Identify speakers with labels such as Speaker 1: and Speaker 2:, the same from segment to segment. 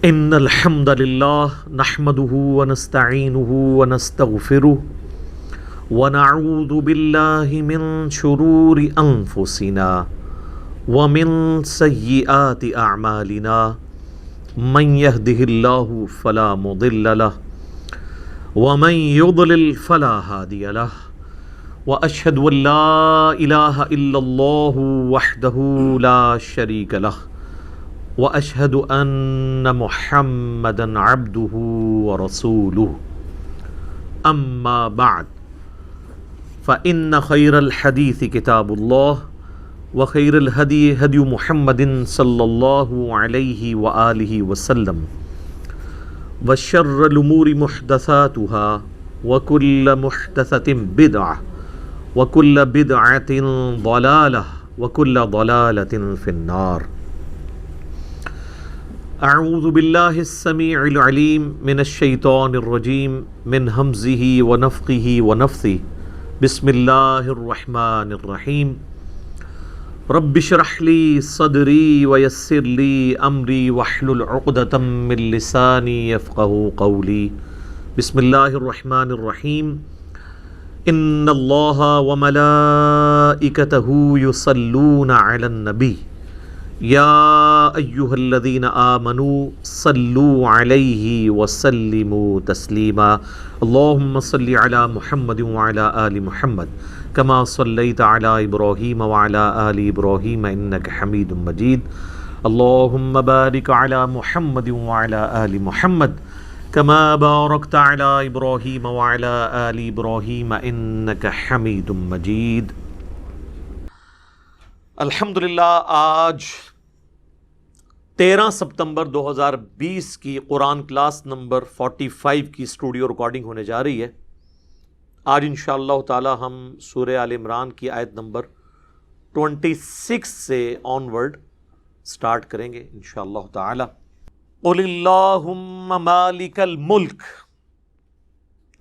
Speaker 1: ان الحمد للہ نحمده ونستعینه ونستغفره ونعوذ باللہ من شرور انفسنا ومن سیئات اعمالنا من يهده اللہ فلا مضل له ومن يضلل فلا هادی له واشهد ان لا الہ الا اللہ وحدہ لا شریک له واشهد ان محمدا عبده ورسوله اما بعد فان خير الحديث كتاب الله وخير الهدي هدي محمد صلى الله عليه واله وسلم وشر الامور محدثاتها وكل محدثة بدعة وكل بدعة ضلالة وكل ضلالة في النار. اعوذ باللہ السمیع العلیم من الشیطان الرجیم من ہمزہ ونفخہ ونفثہ بسم اللہ الرحمن الرحیم رب اشرح لی صدری ویسر لی امری واحلل عقدۃ من لسانی یفقہوا قولی. بسم اللہ الرحمن الرحیم ان اللہ وملائکتہ یصلون علی النبی یا ایہا الذین آمنوا صلوا علیہ وسلموا تسلیما. اللہم صلی علی محمد وعلی آل محمد کما صلیت علی ابراہیم وعلی آل ابراہیم انک حمید مجید. اللہم بارک علی محمد وعلی آل محمد کما بارکت علی ابراہیم وعلی آل ابراہیم انک حمید مجید. الحمدللہ آج 13 ستمبر 2020 کی قرآن کلاس نمبر 45 کی اسٹوڈیو ریکارڈنگ ہونے جا رہی ہے. آج انشاءاللہ تعالی ہم سورہ آل عمران کی آیت نمبر 26 سے آن ورڈ سٹارٹ کریں گے انشاءاللہ تعالی. قل اللہم مالک الملک،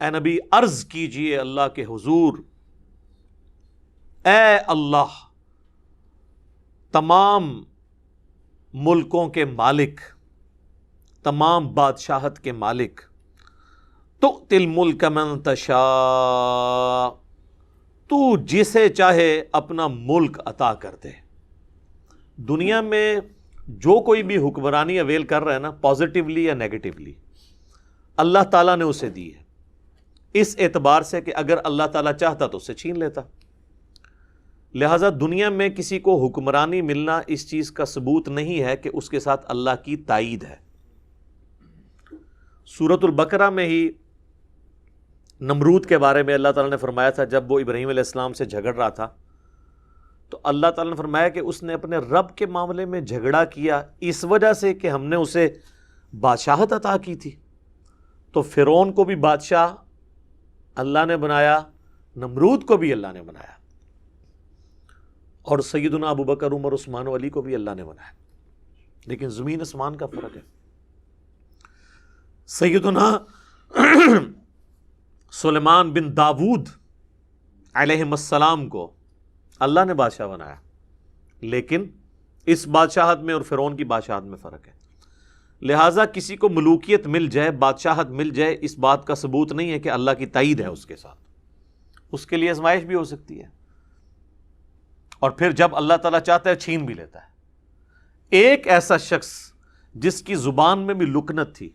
Speaker 1: اے نبی عرض کیجئے اللہ کے حضور، اے اللہ تمام ملکوں کے مالک، تمام بادشاہت کے مالک، تؤتی الملک من تشاء، تو جسے چاہے اپنا ملک عطا کر دے. دنیا میں جو کوئی بھی حکمرانی اویل کر رہا ہے نا، پازیٹیولی یا نیگیٹیولی، اللہ تعالیٰ نے اسے دی ہے، اس اعتبار سے کہ اگر اللہ تعالیٰ چاہتا تو اسے چھین لیتا. لہٰذا دنیا میں کسی کو حکمرانی ملنا اس چیز کا ثبوت نہیں ہے کہ اس کے ساتھ اللہ کی تائید ہے. سورۃ البقرہ میں ہی نمرود کے بارے میں اللہ تعالیٰ نے فرمایا تھا، جب وہ ابراہیم علیہ السلام سے جھگڑ رہا تھا تو اللہ تعالیٰ نے فرمایا کہ اس نے اپنے رب کے معاملے میں جھگڑا کیا اس وجہ سے کہ ہم نے اسے بادشاہت عطا کی تھی. تو فرعون کو بھی بادشاہ اللہ نے بنایا، نمرود کو بھی اللہ نے بنایا، اور سیدنا ابو بکر، عمر، عثمان و علی کو بھی اللہ نے بنایا. لیکن زمین اسمان کا فرق ہے. سیدنا سلیمان بن داود علیہ السلام کو اللہ نے بادشاہ بنایا، لیکن اس بادشاہت میں اور فرعون کی بادشاہت میں فرق ہے. لہٰذا کسی کو ملوکیت مل جائے، بادشاہت مل جائے، اس بات کا ثبوت نہیں ہے کہ اللہ کی تائید ہے اس کے ساتھ. اس کے لیے آزمائش بھی ہو سکتی ہے، اور پھر جب اللہ تعالیٰ چاہتا ہے چھین بھی لیتا ہے. ایک ایسا شخص جس کی زبان میں بھی لکنت تھی،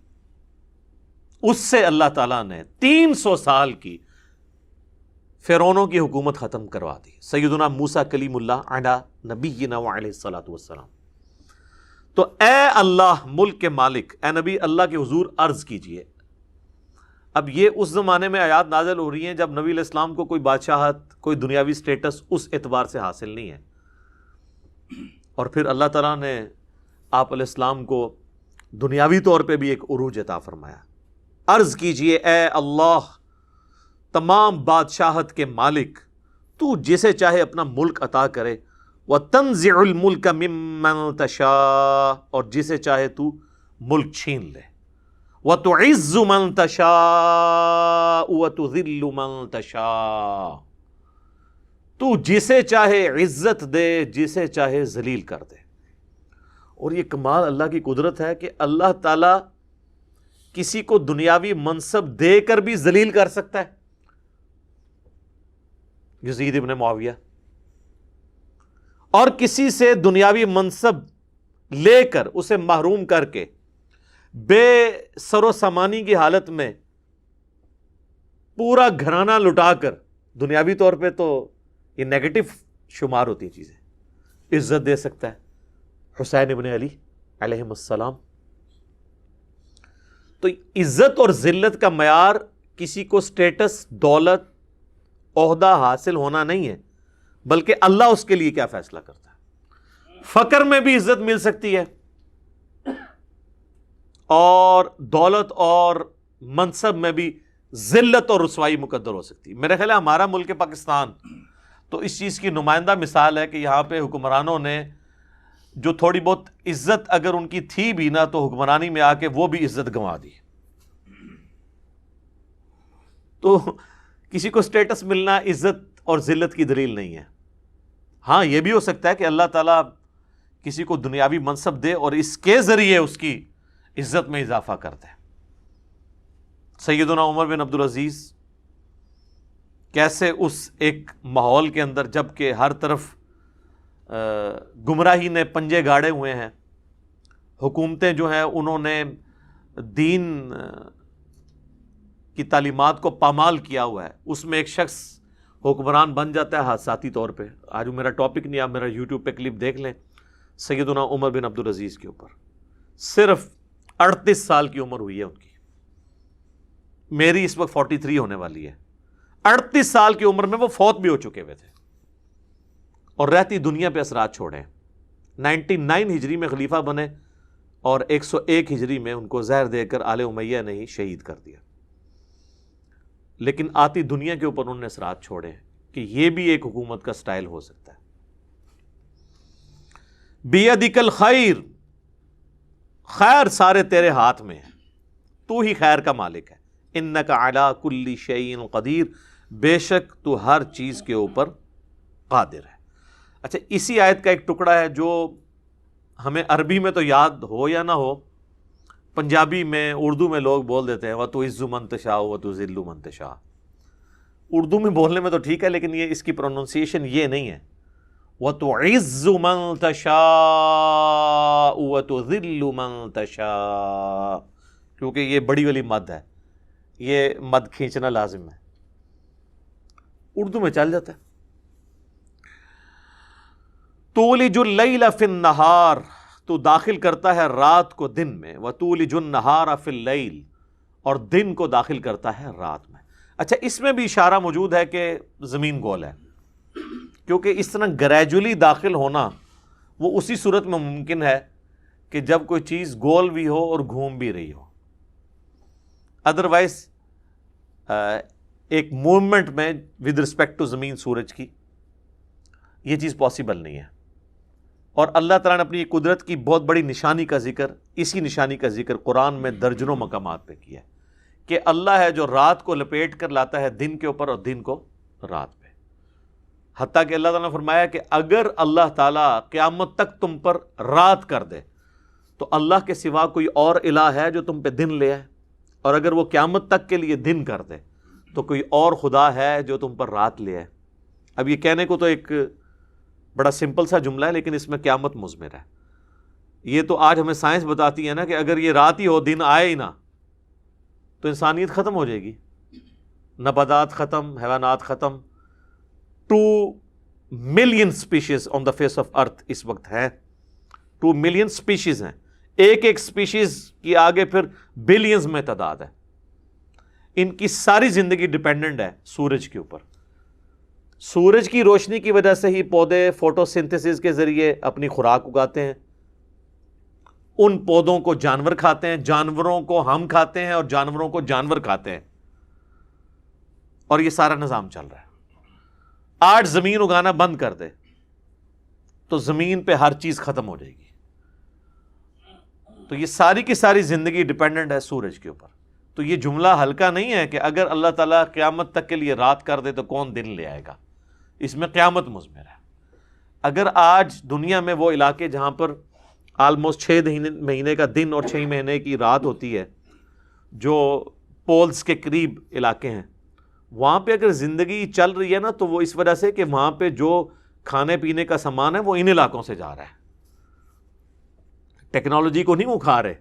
Speaker 1: اس سے اللہ تعالیٰ نے 300 سال کی فرعونوں کی حکومت ختم کروا دی. سیدنا موسیٰ کلیم اللہ علی نبینا وعلیہ الصلاۃ والسلام. تو اے اللہ ملک کے مالک، اے نبی اللہ کے حضور عرض کیجئے. اب یہ اس زمانے میں آیات نازل ہو رہی ہیں جب نبی علیہ السلام کو کوئی بادشاہت، کوئی دنیاوی سٹیٹس اس اعتبار سے حاصل نہیں ہے، اور پھر اللہ تعالیٰ نے آپ علیہ السلام کو دنیاوی طور پہ بھی ایک عروج عطا فرمایا. عرض کیجئے اے اللہ تمام بادشاہت کے مالک، تو جسے چاہے اپنا ملک عطا کرے. وَتَنزِعُ الْمُلْكَ مِمَّن تَشَاءُ، اور جسے چاہے تو ملک چھین لے. وَتُعِزُّ مَن تَشَاءُ وَتُذِلُّ مَن تَشَاءُ، تو جسے چاہے عزت دے، جسے چاہے ذلیل کر دے. اور یہ کمال اللہ کی قدرت ہے کہ اللہ تعالیٰ کسی کو دنیاوی منصب دے کر بھی ذلیل کر سکتا ہے. یزید ابن معاویہ، اور کسی سے دنیاوی منصب لے کر اسے محروم کر کے بے سر و سامانی کی حالت میں پورا گھرانہ لٹا کر، دنیاوی طور پہ تو یہ نیگیٹو شمار ہوتی ہیں چیزیں، عزت دے سکتا ہے. حسین ابن علی علیہ السلام. تو عزت اور ذلت کا معیار کسی کو سٹیٹس، دولت، عہدہ حاصل ہونا نہیں ہے، بلکہ اللہ اس کے لیے کیا فیصلہ کرتا ہے. فقر میں بھی عزت مل سکتی ہے، اور دولت اور منصب میں بھی ذلت اور رسوائی مقدر ہو سکتی ہے. میرا خیال ہے ہمارا ملک پاکستان تو اس چیز کی نمائندہ مثال ہے کہ یہاں پہ حکمرانوں نے جو تھوڑی بہت عزت اگر ان کی تھی بھی نا، تو حکمرانی میں آ کے وہ بھی عزت گنوا دی. تو کسی کو سٹیٹس ملنا عزت اور ذلت کی دلیل نہیں ہے. ہاں یہ بھی ہو سکتا ہے کہ اللہ تعالیٰ کسی کو دنیاوی منصب دے اور اس کے ذریعے اس کی عزت میں اضافہ کر دے. سیدنا عمر بن عبدالعزیز کیسے اس ایک ماحول کے اندر، جب کہ ہر طرف گمراہی نے پنجے گاڑے ہوئے ہیں، حکومتیں جو ہیں انہوں نے دین کی تعلیمات کو پامال کیا ہوا ہے، اس میں ایک شخص حکمران بن جاتا ہے حادثاتی طور پہ. آج میرا ٹاپک نہیں، آپ میرا یوٹیوب پہ کلپ دیکھ لیں سیدنا عمر بن عبدالعزیز کے اوپر. صرف 38 سال کی عمر ہوئی ہے ان کی. میری اس وقت 43 ہونے والی ہے. 38 سال کی عمر میں وہ فوت بھی ہو چکے ہوئے تھے اور رہتی دنیا پہ اثرات چھوڑے. 99 ہجری میں خلیفہ بنے اور 101 ہجری میں ان کو زہر دے کر آل امیہ نے ہی شہید کر دیا. لیکن آتی دنیا کے اوپر انہوں نے اثرات چھوڑے ہیں کہ یہ بھی ایک حکومت کا سٹائل ہو سکتا ہے. بیدک الخیر، خیر سارے تیرے ہاتھ میں ہے، تو ہی خیر کا مالک ہے. انک علی کل شیء قدیر، بے شک تو ہر چیز کے اوپر قادر ہے. اچھا، اسی آیت کا ایک ٹکڑا ہے جو ہمیں عربی میں تو یاد ہو یا نہ ہو، پنجابی میں، اردو میں لوگ بول دیتے ہیں وَتُعِزُّ مَن تَشَاءُ وَتُذِلُّ مَن تَشَاءُ. اردو میں بولنے میں تو ٹھیک ہے، لیکن یہ اس کی پروننسیشن یہ نہیں ہے. وَتُعِزُّ مَن تَشَاءُ وَتُذِلُّ مَن تَشَاءُ، کیونکہ یہ بڑی والی مد ہے، یہ مد کھینچنا لازم ہے. اردو میں چل جاتا ہے. تولج اللیل فی النہار، تو داخل کرتا ہے رات کو دن میں. وتولج النہار فی اللیل، اور دن کو داخل کرتا ہے رات میں. اچھا، اس میں بھی اشارہ موجود ہے کہ زمین گول ہے، کیونکہ اس طرح گریجولی داخل ہونا وہ اسی صورت میں ممکن ہے کہ جب کوئی چیز گول بھی ہو اور گھوم بھی رہی ہو. ادروائز ایک موومنٹ میں ود رسپیکٹ ٹو زمین، سورج کی، یہ چیز پاسبل نہیں ہے. اور اللہ تعالیٰ نے اپنی قدرت کی بہت بڑی نشانی کا ذکر، اسی نشانی کا ذکر قرآن میں درجنوں مقامات پہ کیا ہے کہ اللہ ہے جو رات کو لپیٹ کر لاتا ہے دن کے اوپر اور دن کو رات پہ. حتیٰ کہ اللہ تعالیٰ نے فرمایا کہ اگر اللہ تعالیٰ قیامت تک تم پر رات کر دے تو اللہ کے سوا کوئی اور الہ ہے جو تم پہ دن لے آئے، اور اگر وہ قیامت تک کے لیے دن کر دے تو کوئی اور خدا ہے جو تم پر رات لے آئے. اب یہ کہنے کو تو ایک بڑا سمپل سا جملہ ہے، لیکن اس میں قیامت مضمر ہے. یہ تو آج ہمیں سائنس بتاتی ہے نا کہ اگر یہ رات ہی ہو، دن آئے ہی نہ، تو انسانیت ختم ہو جائے گی. نباتات ختم، حیوانات ختم. 2 million species on the face of earth اس وقت ہیں. 2 ملین اسپیشیز ہیں. ایک ایک اسپیشیز کی آگے پھر بلینز میں تعداد ہے. ان کی ساری زندگی ڈیپینڈنٹ ہے سورج کے اوپر. سورج کی روشنی کی وجہ سے ہی پودے فوٹو سنتھسس کے ذریعے اپنی خوراک اگاتے ہیں. ان پودوں کو جانور کھاتے ہیں، جانوروں کو ہم کھاتے ہیں، اور جانوروں کو جانور کھاتے ہیں، اور یہ سارا نظام چل رہا ہے. آج زمین اگانا بند کر دے تو زمین پہ ہر چیز ختم ہو جائے گی. تو یہ ساری کی ساری زندگی ڈیپینڈنٹ ہے سورج کے اوپر. تو یہ جملہ ہلکا نہیں ہے کہ اگر اللہ تعالیٰ قیامت تک کے لیے رات کر دے تو کون دن لے آئے گا. اس میں قیامت مضمر ہے. اگر آج دنیا میں وہ علاقے جہاں پر آلموسٹ 6 مہینے کا دن اور 6 مہینے کی رات ہوتی ہے، جو پولز کے قریب علاقے ہیں، وہاں پہ اگر زندگی چل رہی ہے نا تو وہ اس وجہ سے کہ وہاں پہ جو کھانے پینے کا سامان ہے وہ ان علاقوں سے جا رہا ہے، ٹیکنالوجی کو نہیں وہ کھا رہے،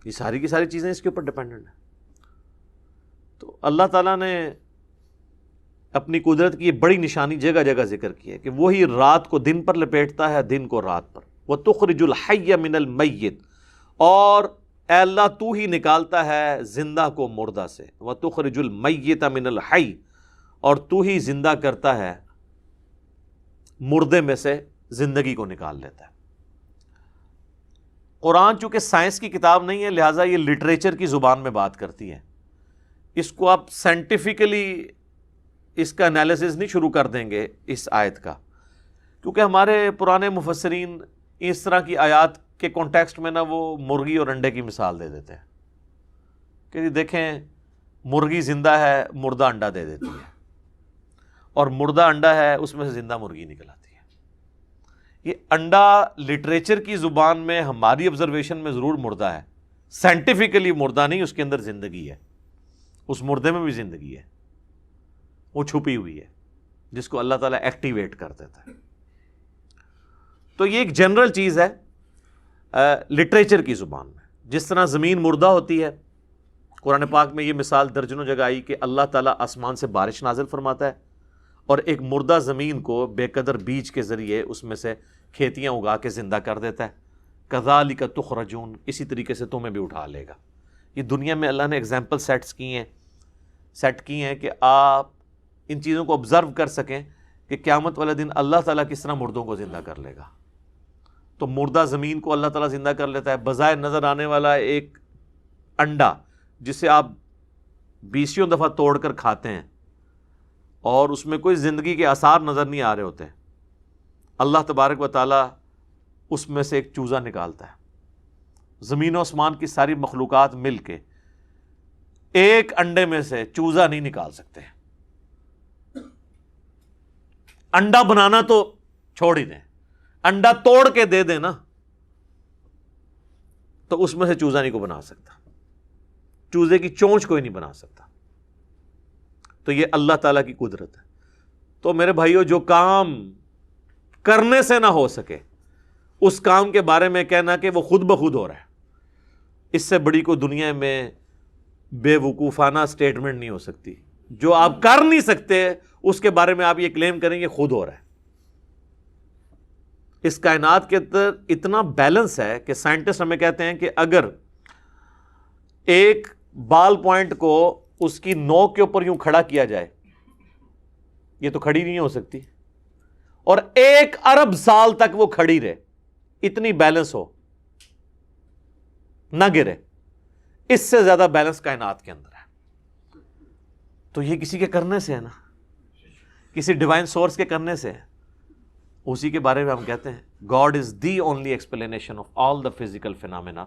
Speaker 1: یہ ساری کی ساری چیزیں اس کے اوپر ڈپینڈنٹ ہیں۔ تو اللہ تعالیٰ نے اپنی قدرت کی یہ بڑی نشانی جگہ جگہ ذکر کی ہے کہ وہی رات کو دن پر لپیٹتا ہے، دن کو رات پر۔ وَتُخْرِجُ الْحَيَّ مِنَ الْمَيِّتِ، اور اے اللہ تو ہی نکالتا ہے زندہ کو مردہ سے، وَتُخْرِجُ الْمَيِّتَ مِنَ الْحَيِّ، اور تو ہی زندہ کرتا ہے مردے میں سے زندگی کو نکال لیتا ہے۔ قرآن چونکہ سائنس کی کتاب نہیں ہے، لہٰذا یہ لٹریچر کی زبان میں بات کرتی ہے، اس کو آپ سائنٹیفکلی اس کا انالیسس نہیں شروع کر دیں گے اس آیت کا، کیونکہ ہمارے پرانے مفسرین اس طرح کی آیات کے کانٹیکسٹ میں نا وہ مرغی اور انڈے کی مثال دے دیتے ہیں کہ جی دیکھیں مرغی زندہ ہے، مردہ انڈا دے دیتی ہے، اور مردہ انڈا ہے اس میں سے زندہ مرغی نکل آتی ہے۔ یہ انڈا لٹریچر کی زبان میں ہماری آبزرویشن میں ضرور مردہ ہے، سائنٹیفکلی مردہ نہیں، اس کے اندر زندگی ہے، اس مردے میں بھی زندگی ہے، وہ چھپی ہوئی ہے جس کو اللہ تعالیٰ ایکٹیویٹ کر دیتا ہے۔ تو یہ ایک جنرل چیز ہے لٹریچر کی زبان میں، جس طرح زمین مردہ ہوتی ہے، قرآن پاک میں یہ مثال درجنوں جگہ آئی کہ اللہ تعالیٰ آسمان سے بارش نازل فرماتا ہے اور ایک مردہ زمین کو بے قدر بیج کے ذریعے اس میں سے کھیتیاں اگا کے زندہ کر دیتا ہے۔ کذالک تخرجون، اسی طریقے سے تمہیں بھی اٹھا لے گا۔ یہ دنیا میں اللہ نے ایگزامپل سیٹ کی ہیں کہ آپ ان چیزوں کو آبزرو کر سکیں کہ قیامت والے دن اللہ تعالیٰ کس طرح مردوں کو زندہ کر لے گا۔ تو مردہ زمین کو اللہ تعالیٰ زندہ کر لیتا ہے، بظاہر نظر آنے والا ایک انڈا جسے آپ 20 دفعہ توڑ کر کھاتے ہیں اور اس میں کوئی زندگی کے آثار نظر نہیں آ رہے ہوتے، اللہ تبارک و تعالیٰ اس میں سے ایک چوزا نکالتا ہے۔ زمین و آسمان کی ساری مخلوقات مل کے ایک انڈے میں سے چوزا نہیں نکال سکتے۔ انڈا بنانا تو چھوڑ ہی دیں، انڈا توڑ کے دے دیں نا تو اس میں سے چوزا نہیں کو بنا سکتا، چوزے کی چونچ کوئی نہیں بنا سکتا۔ تو یہ اللہ تعالیٰ کی قدرت ہے۔ تو میرے بھائیو، جو کام کرنے سے نہ ہو سکے اس کام کے بارے میں کہنا کہ وہ خود بخود ہو رہا ہے، اس سے بڑی کوئی دنیا میں بے وقوفانہ سٹیٹمنٹ نہیں ہو سکتی۔ جو آپ کر نہیں سکتے اس کے بارے میں آپ یہ کلیم کریں کہ خود ہو رہا ہے۔ اس کائنات کے اندر اتنا بیلنس ہے کہ سائنٹسٹ ہمیں کہتے ہیں کہ اگر ایک بال پوائنٹ کو اس کی نوک کے اوپر یوں کھڑا کیا جائے، یہ تو کھڑی نہیں ہو سکتی، اور 1 ارب سال تک وہ کھڑی رہے، اتنی بیلنس ہو، نہ گرے، اس سے زیادہ بیلنس کائنات کے اندر ہے۔ تو یہ کسی کے کرنے سے ہے نا، کسی ڈیوائن سورس کے کرنے سے ہے، اسی کے بارے میں ہم کہتے ہیں God is the only explanation of all the physical phenomena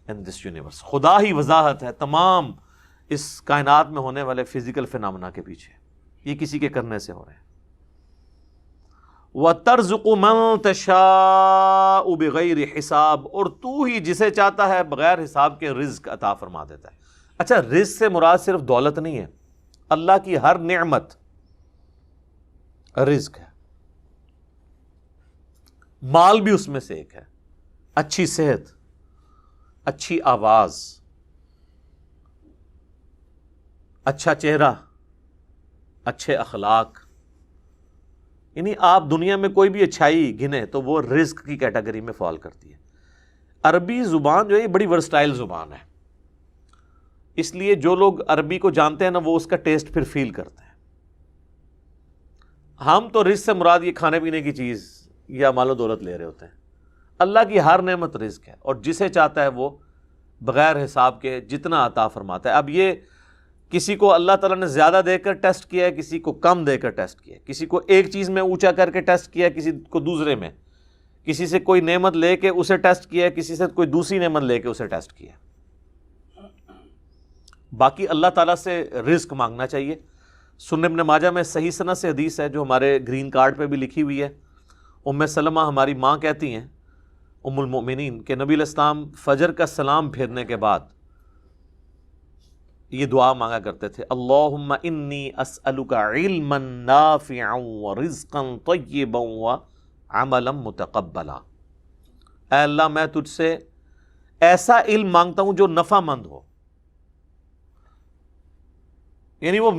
Speaker 1: in this universe. خدا ہی وضاحت ہے تمام اس کائنات میں ہونے والے فزیکل فینامنا کے پیچھے، یہ کسی کے کرنے سے ہو رہے ہیں۔ وَتَرْزُقُ مَن تَشَاءُ بِغَيْرِ حساب، اور تو ہی جسے چاہتا ہے بغیر حساب کے رزق عطا فرما دیتا ہے۔ اچھا، رزق سے مراد صرف دولت نہیں ہے، اللہ کی ہر نعمت رزق ہے۔ مال بھی اس میں سے ایک ہے، اچھی صحت، اچھی آواز، اچھا چہرہ، اچھے اخلاق، یعنی آپ دنیا میں کوئی بھی اچھائی گنے تو وہ رزق کی کیٹیگری میں فال کرتی ہے۔ عربی زبان جو ہے یہ بڑی ورسٹائل زبان ہے، اس لیے جو لوگ عربی کو جانتے ہیں نا وہ اس کا ٹیسٹ پھر فیل کرتے ہیں۔ ہم تو رزق سے مراد یہ کھانے پینے کی چیز یا مال و دولت لے رہے ہوتے ہیں۔ اللہ کی ہر نعمت رزق ہے، اور جسے چاہتا ہے وہ بغیر حساب کے جتنا عطا فرماتا ہے۔ اب یہ کسی کو اللہ تعالیٰ نے زیادہ دے کر ٹیسٹ کیا ہے، کسی کو کم دے کر ٹیسٹ کیا ہے، کسی کو ایک چیز میں اونچا کر کے ٹیسٹ کیا ہے، کسی کو دوسرے میں، کسی سے کوئی نعمت لے کے اسے ٹیسٹ کیا ہے، کسی سے کوئی دوسری نعمت لے کے اسے ٹیسٹ کیا ہے۔ باقی اللہ تعالیٰ سے رزق مانگنا چاہیے۔ سنن ابن ماجہ میں صحیح سند سے حدیث ہے جو ہمارے گرین کارڈ پہ بھی لکھی ہوئی ہے، ام سلمہ ہماری ماں کہتی ہیں ام المؤمنین کہ نبی علیہ السلام فجر کا سلام پھیرنے کے بعد یہ دعا مانگا کرتے تھے، اللہم انی اسألک علما نافعا ورزقا طیبا وعملا متقبلا، اے اللہ میں تجھ سے ایسا علم مانگتا ہوں جو نفع مند ہو، یعنی وہ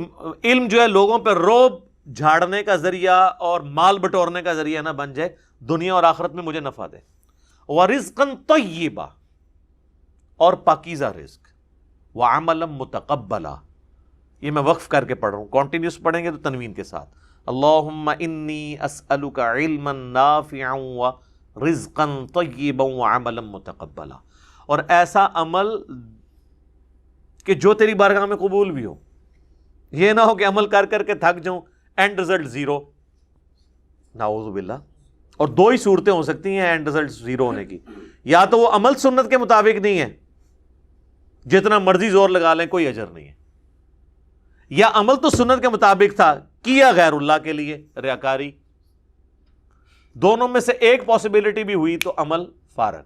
Speaker 1: علم جو ہے لوگوں پہ روب جھاڑنے کا ذریعہ اور مال بٹورنے کا ذریعہ نہ بن جائے، دنیا اور آخرت میں مجھے نفع دے، ورزقا طیبا اور پاکیزہ رزق، وعملا متقبلا، یہ میں وقف کر کے پڑھ رہا ہوں، کانٹینیوس پڑھیں گے تو تنوین کے ساتھ، اللہم انی اسألک علما نافعا ورزقا طیبا وعملا متقبلا، اور ایسا عمل کہ جو تیری بارگاہ میں قبول بھی ہو، یہ نہ ہو کہ عمل کر کر کے تھک جاؤں، اینڈ رزلٹ زیرو، نعوذ باللہ۔ اور دو ہی صورتیں ہو سکتی ہیں اینڈ رزلٹ زیرو ہونے کی، یا تو وہ عمل سنت کے مطابق نہیں ہے، جتنا مرضی زور لگا لیں کوئی اجر نہیں ہے، یا عمل تو سنت کے مطابق تھا کیا غیر اللہ کے لیے، ریاکاری۔ دونوں میں سے ایک پاسبلٹی بھی ہوئی تو عمل فارغ۔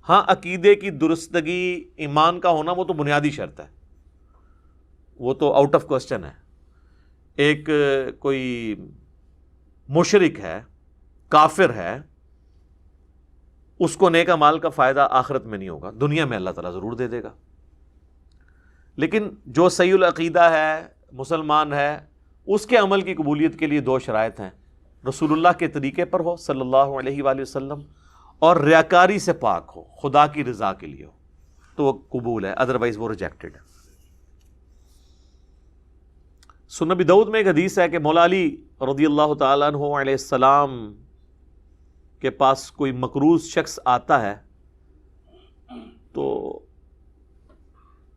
Speaker 1: ہاں عقیدے کی درستگی، ایمان کا ہونا وہ تو بنیادی شرط ہے، وہ تو آؤٹ آف کوسچن ہے۔ ایک کوئی مشرک ہے، کافر ہے، اس کو نیک اعمال کا فائدہ آخرت میں نہیں ہوگا، دنیا میں اللہ تعالیٰ ضرور دے دے گا۔ لیکن جو صحیح العقیدہ ہے، مسلمان ہے، اس کے عمل کی قبولیت کے لیے دو شرائط ہیں، رسول اللہ کے طریقے پر ہو صلی اللہ علیہ وآلہ وسلم، اور ریاکاری سے پاک ہو، خدا کی رضا کے لیے ہو، تو وہ قبول ہے، ادروائز وہ ریجیکٹڈ ہے۔ سنن ابی داؤد میں ایک حدیث ہے کہ مولا علی رضی اللہ تعالیٰ عنہ علیہ السلام کے پاس کوئی مقروض شخص آتا ہے تو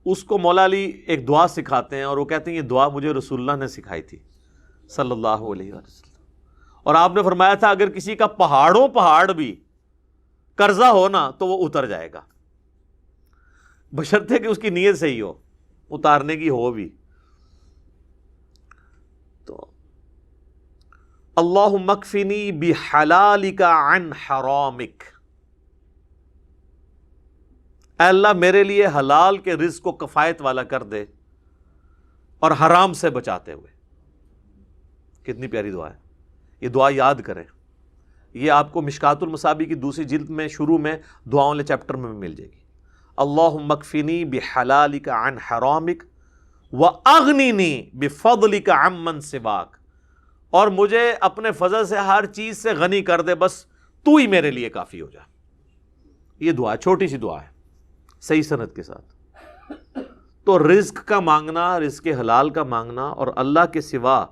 Speaker 1: اس کو مولا علی ایک دعا سکھاتے ہیں، اور وہ کہتے ہیں یہ دعا مجھے رسول اللہ نے سکھائی تھی صلی اللہ علیہ وسلم، اور آپ نے فرمایا تھا اگر کسی کا پہاڑوں پہاڑ بھی قرضہ ہو نا تو وہ اتر جائے گا، بشرطے کہ اس کی نیت صحیح ہو، اتارنے کی ہو بھی۔ تو اللہم اکفنی بحلالک عن حرامک، اے اللہ میرے لیے حلال کے رزق کو کفایت والا کر دے اور حرام سے بچاتے ہوئے۔ کتنی پیاری دعا ہے، یہ دعا یاد کریں، یہ آپ کو مشکات المصابیح کی دوسری جلد میں شروع میں دعاؤں والے چیپٹر میں مل جائے گی۔ اللہم اکفنی بحلالک عن حرامک واغننی بفضلک عمن سواک، اور مجھے اپنے فضل سے ہر چیز سے غنی کر دے، بس تو ہی میرے لیے کافی ہو جا۔ یہ دعا چھوٹی سی دعا ہے صحیح سند کے ساتھ۔ تو رزق کا مانگنا، رزق حلال کا مانگنا، اور اللہ کے سوا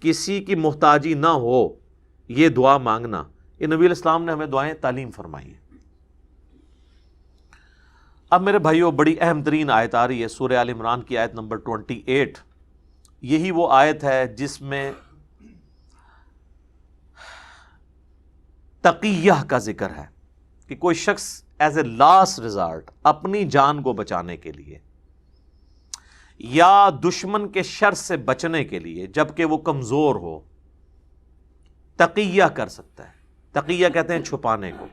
Speaker 1: کسی کی محتاجی نہ ہو یہ دعا مانگنا، یہ نبی علیہ السلام نے ہمیں دعائیں تعلیم فرمائی ہیں۔ اب میرے بھائیو بڑی اہم ترین آیت آ رہی ہے، سورہ آل عمران کی آیت نمبر 28۔ یہی وہ آیت ہے جس میں تقیہ کا ذکر ہے کہ کوئی شخص ایز اے لاسٹ ریزارٹ اپنی جان کو بچانے کے لیے یا دشمن کے شر سے بچنے کے لیے جبکہ وہ کمزور ہو تقیہ کر سکتا ہے۔ تقیہ کہتے ہیں چھپانے کو۔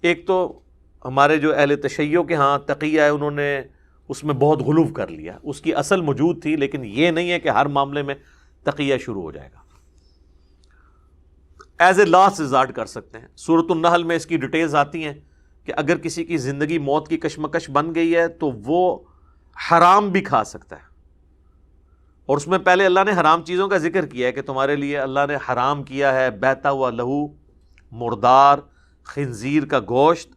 Speaker 1: ایک تو ہمارے جو اہل تشیع کے ہاں تقیہ ہے، انہوں نے اس میں بہت غلو کر لیا، اس کی اصل موجود تھی لیکن یہ نہیں ہے کہ ہر معاملے میں تقیہ شروع ہو جائے گا۔ ایز اے لاسٹ ریزارٹ کر سکتے ہیں۔ سورۃ النحل میں اس کی ڈیٹیلز آتی ہیں کہ اگر کسی کی زندگی موت کی کشمکش بن گئی ہے تو وہ حرام بھی کھا سکتا ہے، اور اس میں پہلے اللہ نے حرام چیزوں کا ذکر کیا ہے کہ تمہارے لیے اللہ نے حرام کیا ہے بہتا ہوا لہو، مردار، خنزیر کا گوشت،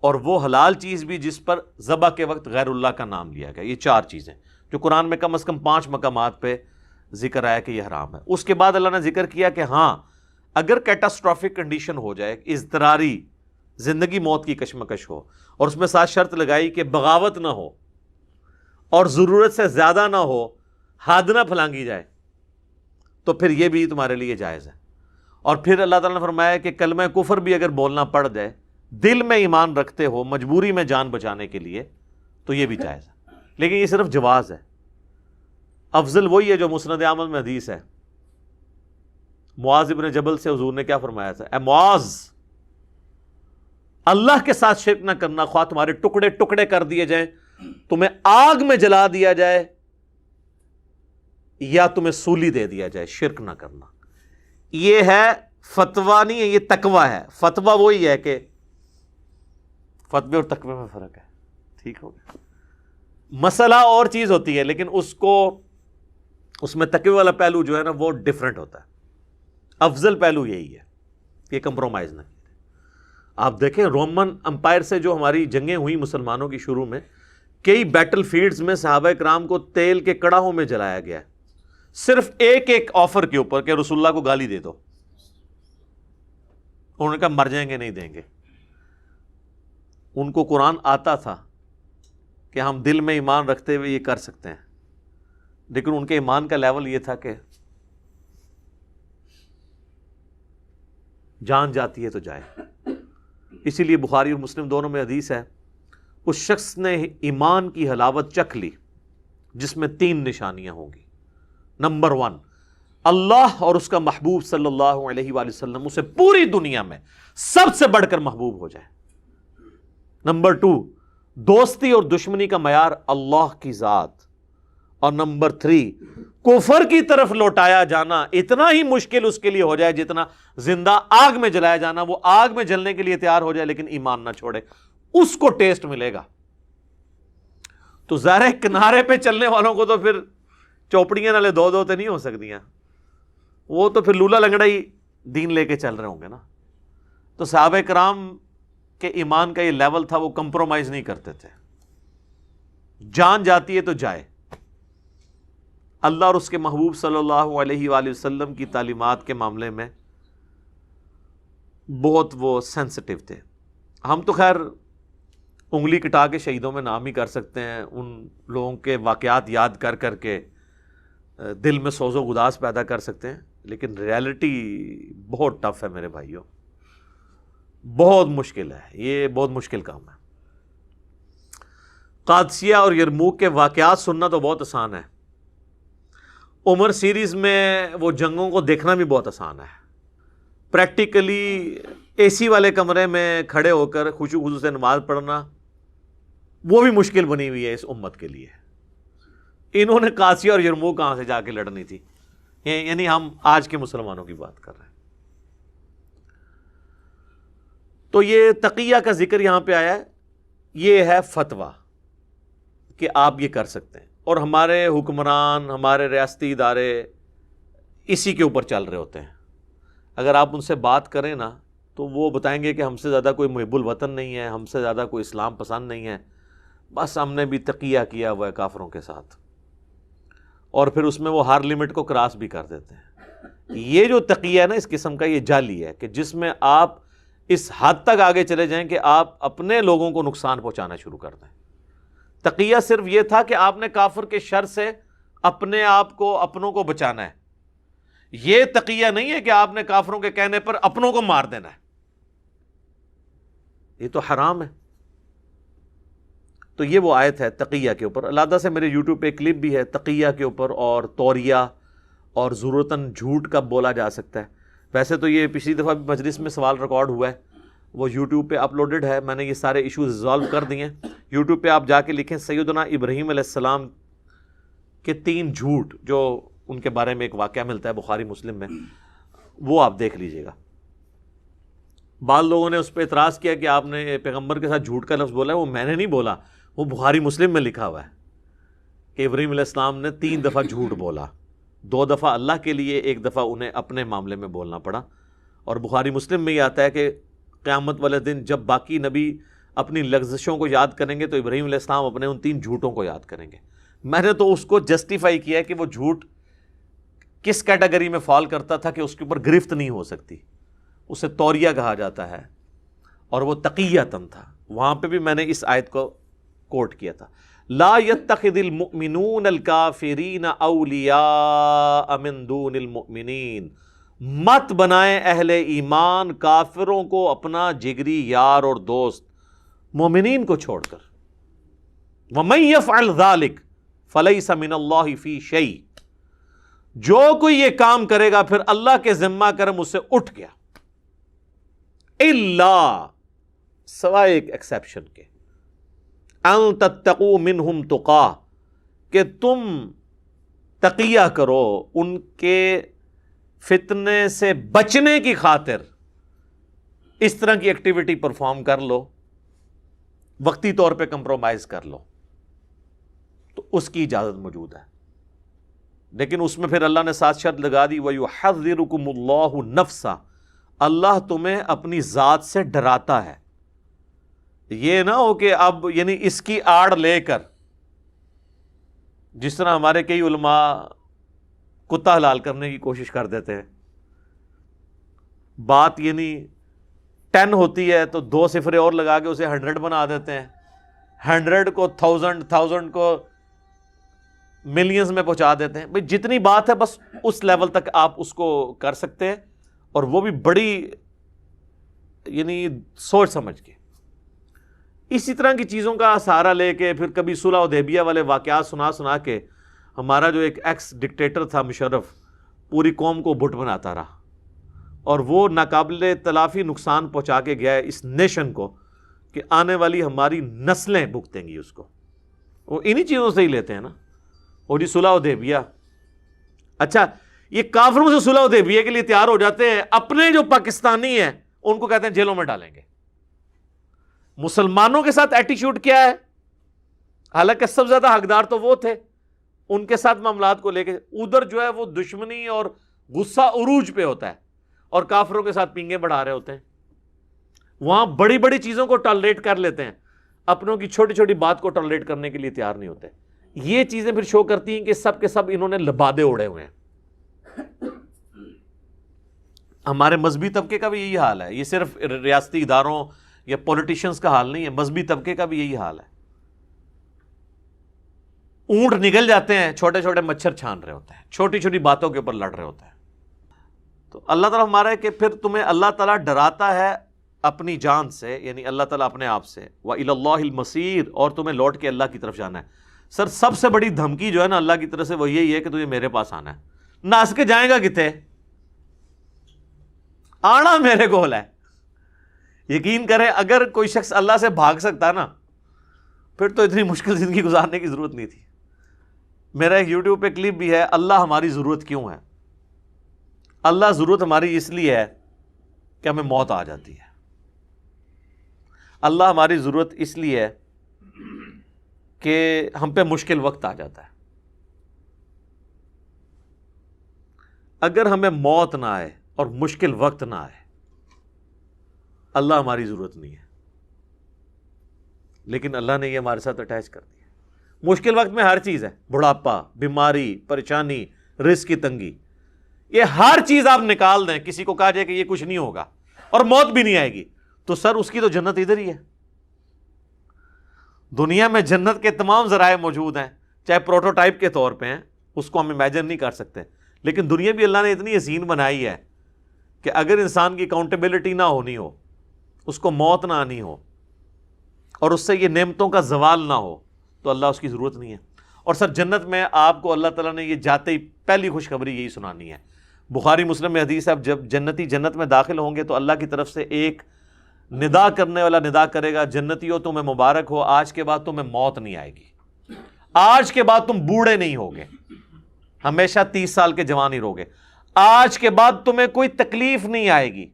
Speaker 1: اور وہ حلال چیز بھی جس پر ذبح کے وقت غیر اللہ کا نام لیا گیا۔ یہ 4 چیزیں جو قرآن میں کم از کم 5 مقامات پہ ذکر آیا کہ یہ حرام ہے۔ اس کے بعد اللہ نے ذکر کیا کہ ہاں اگر کیٹاسٹرافک کنڈیشن ہو جائے، اضطراری زندگی موت کی کشمکش ہو، اور اس میں ساتھ شرط لگائی کہ بغاوت نہ ہو اور ضرورت سے زیادہ نہ ہو، حد نہ پھلانگی جائے، تو پھر یہ بھی تمہارے لیے جائز ہے۔ اور پھر اللہ تعالیٰ نے فرمایا کہ کلمہ کفر بھی اگر بولنا پڑ جائے، دل میں ایمان رکھتے ہو، مجبوری میں جان بچانے کے لیے، تو یہ بھی جائز ہے۔ لیکن یہ صرف جواز ہے، افضل وہی ہے جو مسند احمد میں حدیث ہے، معاذ ابن جبل سے حضور نے کیا فرمایا تھا؟ اے معاذ، اللہ کے ساتھ شرک نہ کرنا، خواہ تمہارے ٹکڑے ٹکڑے کر دیے جائیں، تمہیں آگ میں جلا دیا جائے یا تمہیں سولی دے دیا جائے، شرک نہ کرنا۔ یہ ہے فتویٰ نہیں ہے، یہ تقویٰ ہے۔ فتویٰ وہی ہے کہ فتوے اور تقوی میں فرق ہے، ٹھیک ہو گیا؟ مسئلہ اور چیز ہوتی ہے، لیکن اس میں تقوی والا پہلو جو ہے نا وہ ڈیفرنٹ ہوتا ہے۔ افضل پہلو یہی ہے کہ کمپرومائز نہ کریں۔ آپ دیکھیں رومن امپائر سے جو ہماری جنگیں ہوئی مسلمانوں کی شروع میں، کئی بیٹل فیلڈز میں صحابہ کرام کو تیل کے کڑاہوں میں جلایا گیا ہے، صرف ایک آفر کے اوپر کہ رسول اللہ کو گالی دے دو۔ انہوں نے کہا مر جائیں گے، نہیں دیں گے۔ ان کو قرآن آتا تھا کہ ہم دل میں ایمان رکھتے ہوئے یہ کر سکتے ہیں، لیکن ان کے ایمان کا لیول یہ تھا کہ جان جاتی ہے تو جائے۔ اسی لیے بخاری اور مسلم دونوں میں حدیث ہے، اس شخص نے ایمان کی حلاوت چکھ لی جس میں 3 نشانیاں ہوں گی۔ نمبر 1، اللہ اور اس کا محبوب صلی اللہ علیہ وآلہ وسلم اسے پوری دنیا میں سب سے بڑھ کر محبوب ہو جائے۔ نمبر 2، دوستی اور دشمنی کا معیار اللہ کی ذات۔ اور نمبر 3، کفر کی طرف لوٹایا جانا اتنا ہی مشکل اس کے لیے ہو جائے جتنا زندہ آگ میں جلایا جانا۔ وہ آگ میں جلنے کے لیے تیار ہو جائے لیکن ایمان نہ چھوڑے، اس کو ٹیسٹ ملے گا۔ تو ظاہر کنارے پہ چلنے والوں کو تو پھر چوپڑیاں نالے دو تے نہیں ہو سکتیاں، وہ تو پھر لولا لنگڑا ہی دین لے کے چل رہے ہوں گے نا۔ تو صحابہ کرام کے ایمان کا یہ لیول تھا، وہ کمپرومائز نہیں کرتے تھے، جان جاتی ہے تو جائے۔ اللہ اور اس کے محبوب صلی اللہ علیہ وآلہ وسلم کی تعلیمات کے معاملے میں بہت وہ سینسٹیو تھے۔ ہم تو خیر انگلی کٹا کے شہیدوں میں نام ہی کر سکتے ہیں، ان لوگوں کے واقعات یاد کر کر کے دل میں سوز و گداز پیدا کر سکتے ہیں، لیکن ریالٹی بہت ٹف ہے میرے بھائیوں، بہت مشکل ہے، یہ بہت مشکل کام ہے۔ قادسیہ اور یرموک کے واقعات سننا تو بہت آسان ہے، عمر سیریز میں وہ جنگوں کو دیکھنا بھی بہت آسان ہے۔ پریکٹیکلی اے سی والے کمرے میں کھڑے ہو کر خشوع و خضوع سے نماز پڑھنا وہ بھی مشکل بنی ہوئی ہے اس امت کے لیے۔ انہوں نے قادسیہ اور یرموک کہاں سے جا کے لڑنی تھی؟ یعنی ہم آج کے مسلمانوں کی بات کر رہے ہیں۔ تو یہ تقیہ کا ذکر یہاں پہ آیا ہے، یہ ہے فتویٰ کہ آپ یہ کر سکتے ہیں، اور ہمارے حکمران، ہمارے ریاستی ادارے اسی کے اوپر چل رہے ہوتے ہیں۔ اگر آپ ان سے بات کریں نا تو وہ بتائیں گے کہ ہم سے زیادہ کوئی محب الوطن نہیں ہے، ہم سے زیادہ کوئی اسلام پسند نہیں ہے، بس ہم نے بھی تقیہ کیا ہوا ہے کافروں کے ساتھ، اور پھر اس میں وہ ہر لمٹ کو کراس بھی کر دیتے ہیں۔ یہ جو تقیہ ہے نا اس قسم کا، یہ جعلی ہے کہ جس میں آپ اس حد تک آگے چلے جائیں کہ آپ اپنے لوگوں کو نقصان پہنچانا شروع کر دیں۔ تقیہ صرف یہ تھا کہ آپ نے کافر کے شر سے اپنے آپ کو، اپنوں کو بچانا ہے۔ یہ تقیہ نہیں ہے کہ آپ نے کافروں کے کہنے پر اپنوں کو مار دینا ہے، یہ تو حرام ہے۔ تو یہ وہ آیت ہے تقیہ کے اوپر، علیحدہ سے میرے یوٹیوب پہ کلپ بھی ہے تقیہ کے اوپر، اور توریہ اور ضرورتاً جھوٹ کب بولا جا سکتا ہے۔ ویسے تو یہ پچھلی دفعہ بھی مجلس میں سوال ریکارڈ ہوا ہے، وہ یوٹیوب پہ اپلوڈڈ ہے، میں نے یہ سارے ایشوز ریزالو کر دیے ہیں۔ یوٹیوب پہ آپ جا کے لکھیں سیدنا ابراہیم علیہ السلام کے 3 جھوٹ، جو ان کے بارے میں ایک واقعہ ملتا ہے بخاری مسلم میں، وہ آپ دیکھ لیجئے گا۔ بعض لوگوں نے اس پہ اعتراض کیا کہ آپ نے پیغمبر کے ساتھ جھوٹ کا لفظ بولا ہے، وہ میں نے نہیں بولا، وہ بخاری مسلم میں لکھا ہوا ہے کہ ابراہیم علیہ السلام نے 3 دفعہ جھوٹ بولا، 2 دفعہ اللہ کے لیے، 1 دفعہ انہیں اپنے معاملے میں بولنا پڑا۔ اور بخاری مسلم میں یہ آتا ہے کہ قیامت والے دن جب باقی نبی اپنی لغزشوں کو یاد کریں گے تو ابراہیم علیہ السلام اپنے ان 3 جھوٹوں کو یاد کریں گے۔ میں نے تو اس کو جسٹیفائی کیا ہے کہ وہ جھوٹ کس کیٹیگری میں فال کرتا تھا کہ اس کے اوپر گرفت نہیں ہو سکتی، اسے توریہ کہا جاتا ہے، اور وہ تقیۃً تھا۔ وہاں پہ بھی میں نے اس آیت کو کوٹ کیا تھا، لا يتخذ المؤمنون الکافرین اولیاء من دون المؤمنین، مت بنائیں اہل ایمان کافروں کو اپنا جگری یار اور دوست مومنین کو چھوڑ کر۔ وَمَن يَفْعَلْ ذَلِكَ فَلَيْسَ مِنَ اللَّهِ فِي شَيْءٍ، جو کوئی یہ کام کرے گا پھر اللہ کے ذمہ کرم اس سے اٹھ گیا، الا سوائے ایک ایکسیپشن کے، ان تتقوا منہم تقا، کہ تم تقیہ کرو ان کے فتنے سے بچنے کی خاطر اس طرح کی ایکٹیویٹی پرفارم کر لو، وقتی طور پہ کمپرومائز کر لو، تو اس کی اجازت موجود ہے۔ لیکن اس میں پھر اللہ نے ساتھ شرط لگا دی، وَيُحَذِّرُكُمُ اللَّهُ نَفْسَهُ، اللہ تمہیں اپنی ذات سے ڈراتا ہے۔ یہ نہ ہو کہ اب یعنی اس کی آڑ لے کر، جس طرح ہمارے کئی علماء کتا حلال کرنے کی کوشش کر دیتے ہیں، بات یعنی 10 ہوتی ہے تو 2 صفرے اور لگا کے اسے 100 بنا دیتے ہیں، 100 کو 1000 کو ملینز میں پہنچا دیتے ہیں۔ بھئی جتنی بات ہے بس اس لیول تک آپ اس کو کر سکتے ہیں، اور وہ بھی بڑی یعنی سوچ سمجھ کے۔ اسی طرح کی چیزوں کا سہارا لے کے پھر کبھی صلح حدیبیہ والے واقعات سنا کے ہمارا جو ایک ایکس ڈکٹیٹر تھا مشرف، پوری قوم کو بت بناتا رہا، اور وہ ناقابل تلافی نقصان پہنچا کے گیا ہے اس نیشن کو، کہ آنے والی ہماری نسلیں بھگتیں گی اس کو۔ وہ انہی چیزوں سے ہی لیتے ہیں نا، اور جی صلح حدیبیہ، اچھا یہ کافروں سے صلح حدیبیہ کے لیے تیار ہو جاتے ہیں، اپنے جو پاکستانی ہیں ان کو کہتے ہیں جیلوں میں ڈالیں گے۔ مسلمانوں کے ساتھ ایٹیچیوڈ کیا ہے؟ حالانکہ سب سے زیادہ حقدار تو وہ تھے، ان کے ساتھ معاملات کو لے کے ادھر جو ہے وہ دشمنی اور غصہ عروج پہ ہوتا ہے، اور کافروں کے ساتھ پینگے بڑھا رہے ہوتے ہیں۔ وہاں بڑی بڑی چیزوں کو ٹالریٹ کر لیتے ہیں، اپنوں کی چھوٹی چھوٹی بات کو ٹالریٹ کرنے کے لیے تیار نہیں ہوتے۔ یہ چیزیں پھر شو کرتی ہیں کہ سب کے سب انہوں نے لبادے اڑے ہوئے ہیں۔ ہمارے مذہبی طبقے کا بھی یہی حال ہے، یہ صرف ریاستی اداروں یا پولیٹیشنز کا حال نہیں ہے، مذہبی طبقے کا بھی یہی حال ہے۔ اونٹ نگل جاتے ہیں، چھوٹے چھوٹے مچھر چھان رہے ہوتے ہیں، چھوٹی چھوٹی باتوں کے اوپر لڑ رہے ہوتے ہیں۔ تو اللہ تعالیٰ ہمارا ہے کہ پھر تمہیں اللہ تعالیٰ ڈراتا ہے اپنی جان سے، یعنی اللہ تعالیٰ اپنے آپ سے، وَإِلَى اللَّهِ الْمَصِيرُ، اور تمہیں لوٹ کے اللہ کی طرف جانا ہے۔ سر سب سے بڑی دھمکی جو ہے نا اللہ کی طرف سے وہ یہی ہے کہ تجھے میرے پاس آنا ہے۔ ناس کے جائیں گا کتے؟ آنا میرے کول ہے۔ یقین کریں اگر کوئی شخص اللہ سے بھاگ سکتا نا، پھر تو اتنی مشکل زندگی گزارنے کی ضرورت نہیں تھی۔ میرا ایک یوٹیوب پہ کلپ بھی ہے، اللہ ہماری ضرورت کیوں ہے؟ اللہ ضرورت ہماری اس لیے ہے کہ ہمیں موت آ جاتی ہے۔ اللہ ہماری ضرورت اس لیے ہے کہ ہم پہ مشکل وقت آ جاتا ہے۔ اگر ہمیں موت نہ آئے اور مشکل وقت نہ آئے، اللہ ہماری ضرورت نہیں ہے، لیکن اللہ نے یہ ہمارے ساتھ اٹیچ کر دیا۔ مشکل وقت میں ہر چیز ہے، بڑھاپا، بیماری، پریشانی، رزق کی تنگی، یہ ہر چیز آپ نکال دیں، کسی کو کہا جائے کہ یہ کچھ نہیں ہوگا اور موت بھی نہیں آئے گی، تو سر اس کی تو جنت ادھر ہی ہے۔ دنیا میں جنت کے تمام ذرائع موجود ہیں، چاہے پروٹوٹائپ کے طور پہ ہیں، اس کو ہم امیجن نہیں کر سکتے، لیکن دنیا بھی اللہ نے اتنی حسین بنائی ہے کہ اگر انسان کی اکاؤنٹیبلٹی نہ ہونی ہو، اس کو موت نہ آنی ہو، اور اس سے یہ نعمتوں کا زوال نہ ہو، تو اللہ اس کی ضرورت نہیں ہے۔ اور سر جنت میں آپ کو اللہ تعالیٰ نے یہ جاتے ہی پہلی خوشخبری یہی سنانی ہے۔ بخاری مسلم میں حدیث ہے، جب جنتی جنت میں داخل ہوں گے تو اللہ کی طرف سے ایک ندا کرنے والا ندا کرے گا، جنتیوں تمہیں مبارک ہو، آج کے بعد تمہیں موت نہیں آئے گی، آج کے بعد تم بوڑھے نہیں ہوگے، ہمیشہ 30 سال کے جوان ہی رہوگے، آج کے بعد تمہیں کوئی تکلیف نہیں آئے گی،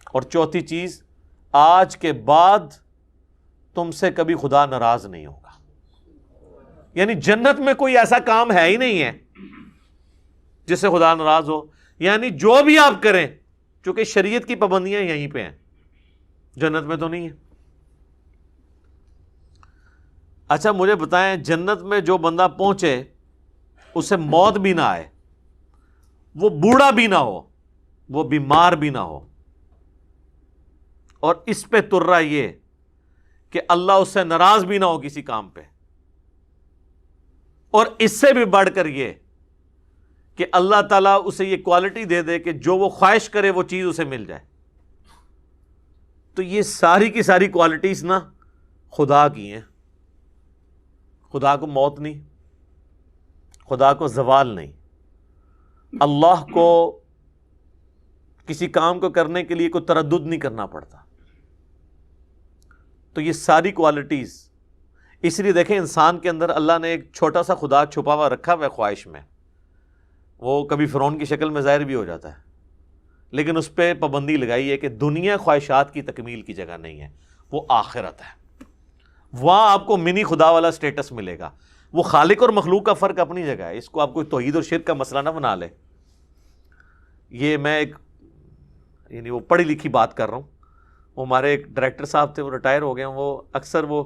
Speaker 1: اور چوتھی چیز، آج کے بعد تم سے کبھی خدا ناراض نہیں ہوگا۔ یعنی جنت میں کوئی ایسا کام ہے ہی نہیں ہے جس سے خدا ناراض ہو، یعنی جو بھی آپ کریں، چونکہ شریعت کی پابندیاں یہیں پہ ہیں، جنت میں تو نہیں ہے۔ اچھا مجھے بتائیں، جنت میں جو بندہ پہنچے اسے موت بھی نہ آئے، وہ بوڑھا بھی نہ ہو، وہ بیمار بھی نہ ہو، اور اس پہ ترا یہ کہ اللہ اس سے ناراض بھی نہ ہو کسی کام پہ، اور اس سے بھی بڑھ کر یہ کہ اللہ تعالیٰ اسے یہ کوالٹی دے دے کہ جو وہ خواہش کرے وہ چیز اسے مل جائے، تو یہ ساری کی ساری کوالٹیز نا خدا کی ہیں۔ خدا کو موت نہیں، خدا کو زوال نہیں، اللہ کو کسی کام کو کرنے کے لیے کوئی تردد نہیں کرنا پڑتا. تو یہ ساری کوالٹیز، اس لیے دیکھیں انسان کے اندر اللہ نے ایک چھوٹا سا خدا چھپا ہوا رکھا ہوا ہے خواہش میں، وہ کبھی فرعون کی شکل میں ظاہر بھی ہو جاتا ہے، لیکن اس پہ پابندی لگائی ہے کہ دنیا خواہشات کی تکمیل کی جگہ نہیں ہے، وہ آخرت ہے. وہاں آپ کو منی خدا والا سٹیٹس ملے گا. وہ خالق اور مخلوق کا فرق اپنی جگہ ہے، اس کو آپ کوئی توحید اور شرک کا مسئلہ نہ بنا لے. یہ میں ایک یعنی وہ پڑھی لکھی بات کر رہا ہوں. وہ ہمارے ایک ڈائریکٹر صاحب تھے، وہ ریٹائر ہو گئے ہیں. وہ اکثر وہ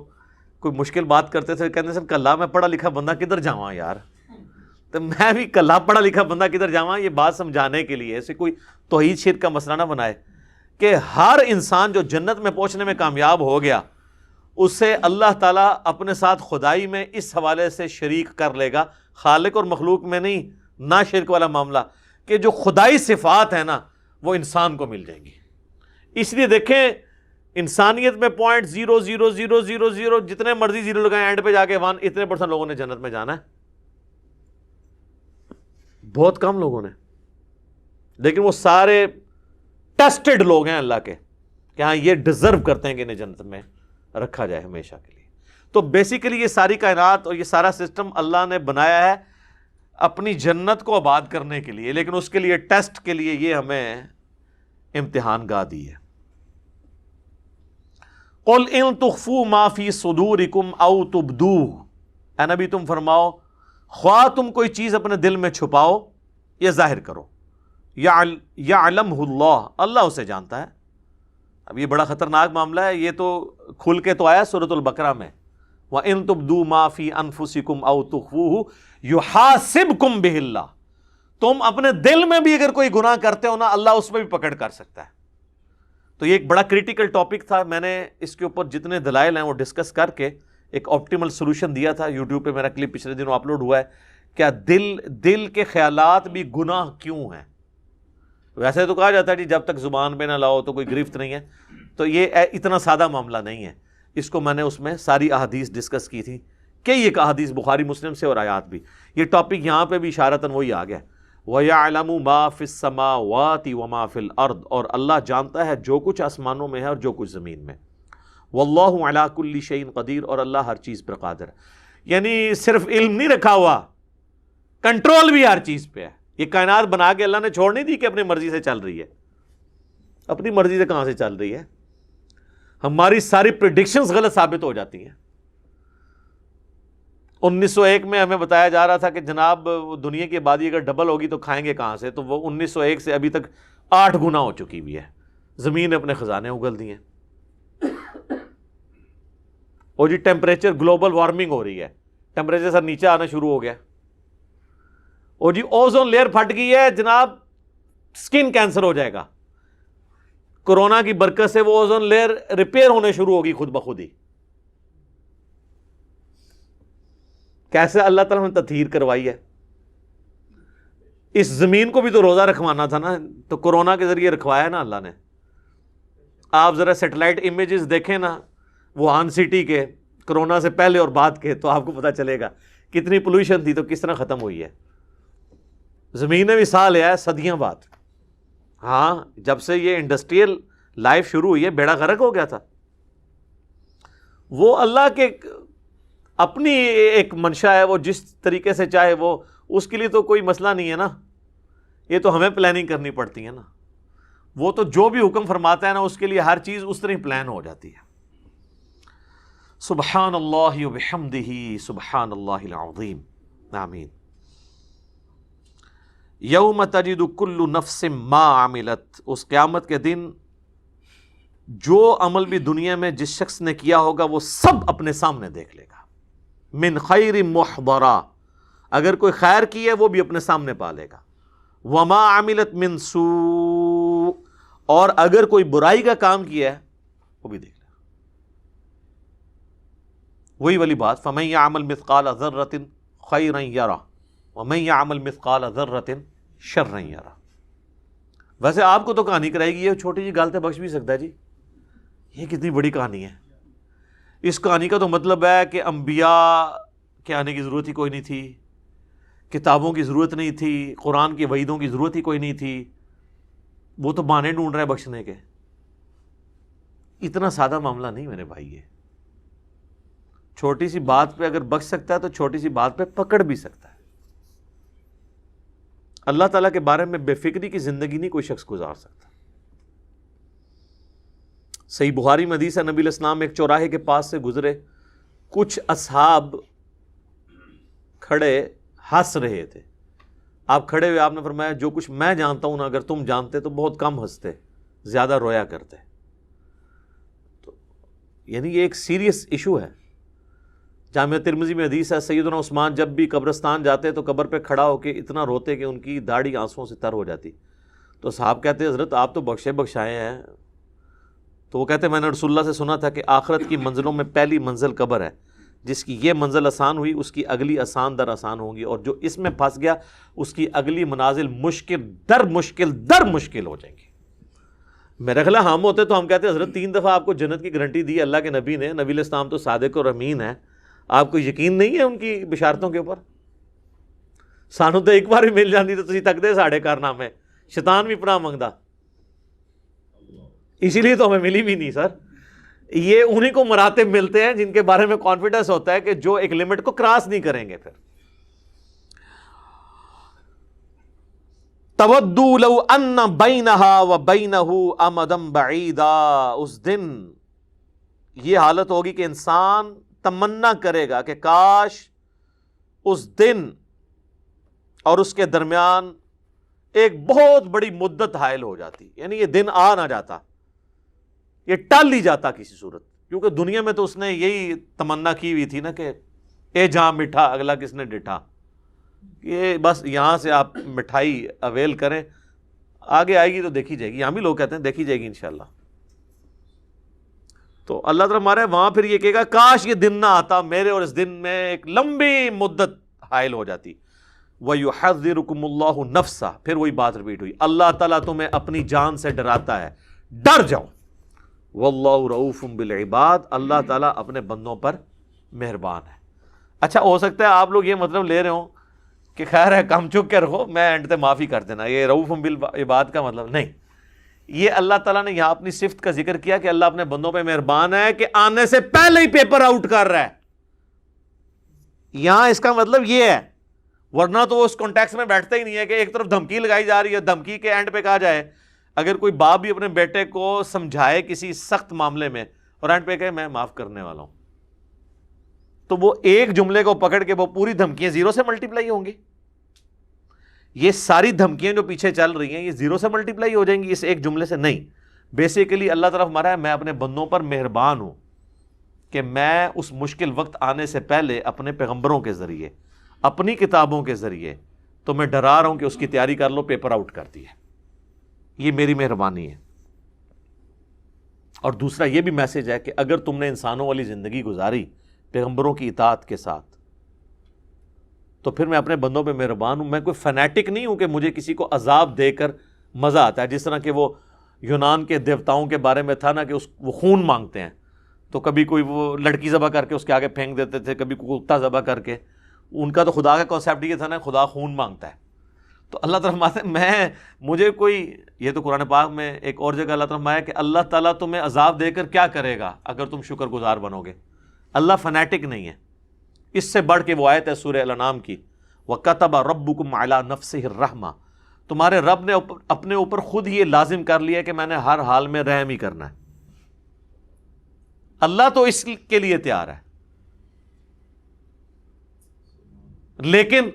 Speaker 1: کوئی مشکل بات کرتے تھے، کہتے سر کلا میں پڑھا لکھا بندہ کدھر جاواں یار. تو میں بھی کلا پڑھا لکھا بندہ کدھر جاواں، یہ بات سمجھانے کے لیے، ایسے کوئی توحید شرک کا مسئلہ نہ بنائے کہ ہر انسان جو جنت میں پہنچنے میں کامیاب ہو گیا، اسے اللہ تعالیٰ اپنے ساتھ خدائی میں اس حوالے سے شریک کر لے گا، خالق اور مخلوق میں نہیں، نہ شرک والا معاملہ، کہ جو خدائی صفات ہیں نا وہ انسان کو مل جائیں گی. اس لیے دیکھیں انسانیت میں 0.00000 جتنے مرضی زیرو لگائیں، اینڈ پہ جا کے 1 اتنے % لوگوں نے جنت میں جانا ہے. بہت کم لوگوں نے، لیکن وہ سارے ٹیسٹڈ لوگ ہیں اللہ کے کہ ہاں یہ ڈیزرو کرتے ہیں کہ انہیں جنت میں رکھا جائے ہمیشہ کے لیے. تو بیسیکلی یہ ساری کائنات اور یہ سارا سسٹم اللہ نے بنایا ہے اپنی جنت کو آباد کرنے کے لیے، لیکن اس کے لیے ٹیسٹ کے لیے یہ ہمیں امتحان گاہ دی ہے. قُلْ إِن تُخْفُوا مَا فِي صُدُورِكُمْ أَوْ تُبْدُوهُ، اے نبی تم فرماؤ خواہ تم کوئی چیز اپنے دل میں چھپاؤ یا ظاہر کرو، يَعْلَمْهُ اللَّهُ، اللہ اسے جانتا ہے. اب یہ بڑا خطرناک معاملہ ہے، یہ تو کھل کے تو آیا سورۃ البقرہ میں، وَإِن تُبْدُوا مَا فِي أَنفُسِكُمْ أَوْ تُخْفُوهُ يُحَاسِبْكُمْ بِهِ اللَّهُ. تم اپنے دل میں بھی اگر کوئی گناہ کرتے ہو نا، اللہ اس میں بھی پکڑ کر سکتا ہے. تو یہ ایک بڑا کریٹیکل ٹاپک تھا. میں نے اس کے اوپر جتنے دلائل ہیں وہ ڈسکس کر کے ایک آپٹیمل سولوشن دیا تھا. یوٹیوب پہ میرا کلپ پچھلے دنوں اپلوڈ ہوا ہے. کیا دل کے خیالات بھی گناہ کیوں ہیں؟ ویسے تو کہا جاتا ہے کہ جب تک زبان پہ نہ لاؤ تو کوئی گرفت نہیں ہے. تو یہ اتنا سادہ معاملہ نہیں ہے. اس کو میں نے اس میں ساری احادیث ڈسکس کی تھی، کئی ایک احادیث بخاری مسلم سے اور آیات بھی. یہ ٹاپک یہاں پہ بھی اشارتاً وہی آ گیا. وَيَعْلَمُ مَا فِي السَّمَاوَاتِ وَمَا فِي الْأَرْضِ، اور اللہ جانتا ہے جو کچھ آسمانوں میں ہے اور جو کچھ زمین میں. وَاللَّهُ عَلَىٰ كُلِّ شَيْءٍ قدیر، اور اللہ ہر چیز پر قادر ہے. یعنی صرف علم نہیں رکھا ہوا، کنٹرول بھی ہر چیز پہ ہے. یہ کائنات بنا کے اللہ نے چھوڑ نہیں دی کہ اپنی مرضی سے چل رہی ہے. اپنی مرضی سے کہاں سے چل رہی ہے؟ ہماری ساری پریڈکشنز غلط ثابت ہو جاتی ہیں. 1901 میں ہمیں بتایا جا رہا تھا کہ جناب دنیا کی آبادی اگر ڈبل ہوگی تو کھائیں گے کہاں سے؟ تو وہ 1901 سے ابھی تک 8 گنا ہو چکی بھی ہے. زمین نے اپنے خزانے اگل دیے. اور جی ٹیمپریچر، گلوبل وارمنگ ہو رہی ہے، ٹیمپریچر سر نیچے آنا شروع ہو گیا. اور جی اوزون لیئر پھٹ گئی ہے جناب، سکن کینسر ہو جائے گا. کورونا کی برکت سے وہ اوزون لیئر ریپیئر ہونے شروع ہوگی خود بخود ہی. کیسے اللہ تعالیٰ نے تطہیر کروائی ہے. اس زمین کو بھی تو روزہ رکھوانا تھا نا، تو کورونا کے ذریعے رکھوایا نا اللہ نے. آپ ذرا سیٹلائٹ امیجز دیکھیں نا ووہان سٹی کے، کورونا سے پہلے اور بعد کے، تو آپ کو پتہ چلے گا کتنی پولوشن تھی تو کس طرح ختم ہوئی ہے. زمین نے بھی سا لیا ہے صدیاں بعد. ہاں جب سے یہ انڈسٹریل لائف شروع ہوئی ہے بیڑا غرق ہو گیا تھا. وہ اللہ کے اپنی ایک منشا ہے، وہ جس طریقے سے چاہے وہ، اس کے لیے تو کوئی مسئلہ نہیں ہے نا. یہ تو ہمیں پلاننگ کرنی پڑتی ہے نا. وہ تو جو بھی حکم فرماتا ہے نا اس کے لیے ہر چیز اس طرح پلان ہو جاتی ہے. سبحان اللہ وبحمدہ سبحان اللہ العظیم. آمین. یوم تجد کل نفس ما عملت، اس قیامت کے دن جو عمل بھی دنیا میں جس شخص نے کیا ہوگا وہ سب اپنے سامنے دیکھ لے گا. من خیر محضرا، اگر کوئی خیر کی ہے وہ بھی اپنے سامنے پا لے گا. وما عملت من سوء، اور اگر کوئی برائی کا کام کیا ہے وہ بھی دیکھ لے گا. وہی والی بات، فمن یعمل مثقال ذرۃ خیرا یرہ ومن یعمل مثقال ذرۃ شرا یرہ. ویسے آپ کو تو کہانی کرائے گی، یہ چھوٹی جی گالتے بخش بھی سکتا ہے جی. یہ کتنی بڑی کہانی ہے. اس کہانی کا تو مطلب ہے کہ انبیاء کے آنے کی ضرورت ہی کوئی نہیں تھی، کتابوں کی ضرورت نہیں تھی، قرآن کی وعیدوں کی ضرورت ہی کوئی نہیں تھی، وہ تو بہانے ڈھونڈ رہے ہیں بخشنے کے. اتنا سادہ معاملہ نہیں میرے بھائی. یہ چھوٹی سی بات پہ اگر بخش سکتا ہے تو چھوٹی سی بات پہ پکڑ بھی سکتا ہے. اللہ تعالیٰ کے بارے میں بے فکری کی زندگی نہیں کوئی شخص گزار سکتا. صحیح بخاری میں حدیث ہے، نبی علیہ السلام ایک چوراہے کے پاس سے گزرے، کچھ اصحاب کھڑے ہنس رہے تھے. آپ کھڑے ہوئے آپ نے فرمایا جو کچھ میں جانتا ہوں نا اگر تم جانتے تو بہت کم ہنستے، زیادہ رویا کرتے. تو یعنی یہ ایک سیریس ایشو ہے. جامعہ ترمذی میں حدیث ہے، سیدنا عثمان جب بھی قبرستان جاتے تو قبر پہ کھڑا ہو کے اتنا روتے کہ ان کی داڑھی آنسوؤں سے تر ہو جاتی. تو صحاب کہتے حضرت آپ تو بخشے بخشائے ہیں. تو وہ کہتے میں نے رسول اللہ سے سنا تھا کہ آخرت کی منزلوں میں پہلی منزل قبر ہے، جس کی یہ منزل آسان ہوئی اس کی اگلی آسان در آسان ہوں گی، اور جو اس میں پھنس گیا اس کی اگلی منازل مشکل در مشکل ہو جائیں گی. میرے خیال ہم ہوتے تو ہم کہتے حضرت 3 دفعہ آپ کو جنت کی گارنٹی دی اللہ کے نبی نے، نبی علیہ السلام تو صادق اور امین ہے، آپ کو یقین نہیں ہے ان کی بشارتوں کے اوپر؟ سانو تو ایک بار ہی مل جاندی تو تسی تکدے ساڑھے کارنامے، شیطان بھی پناہ منگدا. اسی لیے تو ہمیں ملی بھی نہیں سر. یہ انہی کو مراتب ملتے ہیں جن کے بارے میں کانفیڈنس ہوتا ہے کہ جو ایک لمٹ کو کراس نہیں کریں گے. پھر تودوا لو ان بینہا و بینہ امدا بعیدا، اس دن یہ حالت ہوگی کہ انسان تمنا کرے گا کہ کاش اس دن اور اس کے درمیان ایک بہت بڑی مدت حائل ہو جاتی، یعنی یہ دن آ نہ جاتا، یہ ٹل ہی جاتا کسی صورت. کیونکہ دنیا میں تو اس نے یہی تمنا کی ہوئی تھی نا کہ اے جہاں میٹھا اگلا کس نے ڈٹھا، یہ بس یہاں سے آپ مٹھائی اویل کریں، آگے آئے گی تو دیکھی جائے گی. یہاں بھی لوگ کہتے ہیں دیکھی جائے گی انشاءاللہ. تو اللہ تعالیٰ ہمارے وہاں پھر یہ کہے گا کاش یہ دن نہ آتا میرے اور اس دن میں ایک لمبی مدت حائل ہو جاتی. وَيُحَذِّرُكُمُ اللَّهُ نَفْسَهُ، پھر وہی بات ریپیٹ ہوئی، اللہ تعالیٰ تمہیں اپنی جان سے ڈراتا ہے، ڈر جاؤ. وَاللَّهُ رَؤُوفٌ بِالْعِبَادِ، اللہ تعالیٰ اپنے بندوں پر مہربان ہے. اچھا ہو سکتا ہے آپ لوگ یہ مطلب لے رہے ہوں کہ خیر ہے کم چک کے رکھو، میں اینڈ تے معافی کر دینا. یہ رؤوف بالعباد کا مطلب نہیں. یہ اللہ تعالیٰ نے یہاں اپنی صفت کا ذکر کیا کہ اللہ اپنے بندوں پہ مہربان ہے کہ آنے سے پہلے ہی پیپر آؤٹ کر رہا ہے. یہاں اس کا مطلب یہ ہے، ورنہ تو وہ اس کانٹیکس میں بیٹھتا ہی نہیں ہے کہ ایک طرف دھمکی لگائی جا رہی ہے، دھمکی کے اینڈ پہ کہا جائے اگر کوئی باپ بھی اپنے بیٹے کو سمجھائے کسی سخت معاملے میں اور اینڈ پہ کہے میں معاف کرنے والا ہوں، تو وہ ایک جملے کو پکڑ کے وہ پوری دھمکیاں 0 سے ملٹیپلائی ہوں گی. یہ ساری دھمکیاں جو پیچھے چل رہی ہیں یہ 0 سے ملٹیپلائی ہو جائیں گی اس ایک جملے سے نہیں. بیسیکلی اللہ طرف ہمارا ہے میں اپنے بندوں پر مہربان ہوں کہ میں اس مشکل وقت آنے سے پہلے اپنے پیغمبروں کے ذریعے اپنی کتابوں کے ذریعے تو میں ڈرا رہا ہوں کہ اس کی تیاری کر لو، پیپر آؤٹ کر دی ہے. یہ میری مہربانی ہے. اور دوسرا یہ بھی میسج ہے کہ اگر تم نے انسانوں والی زندگی گزاری پیغمبروں کی اطاعت کے ساتھ تو پھر میں اپنے بندوں پہ مہربان ہوں. میں کوئی فنیٹک نہیں ہوں کہ مجھے کسی کو عذاب دے کر مزہ آتا ہے، جس طرح کہ وہ یونان کے دیوتاؤں کے بارے میں تھا نا کہ وہ خون مانگتے ہیں، تو کبھی کوئی وہ لڑکی ذبح کر کے اس کے آگے پھینک دیتے تھے، کبھی کوئی کتا ذبح کر کے. ان کا تو خدا کا کانسیپٹ یہ تھا نا خدا خون مانگتا ہے. تو اللہ تعالیٰ فرماتے ہیں مجھے کوئی، یہ تو قرآن پاک میں ایک اور جگہ اللہ تعالیٰ فرمایا کہ اللہ تعالیٰ تمہیں عذاب دے کر کیا کرے گا اگر تم شکر گزار بنو گے. اللہ فنیٹک نہیں ہے. اس سے بڑھ کے وہ آیت ہے سورہ الانعام کی، وَكَتَبَ رَبُّكُمْ عَلَى نَفْسِهِ الرَّحْمَةِ، تمہارے رب نے اپنے اوپر خود ہی یہ لازم کر لیا کہ میں نے ہر حال میں رحم ہی کرنا ہے. اللہ تو اس کے لیے تیار ہے، لیکن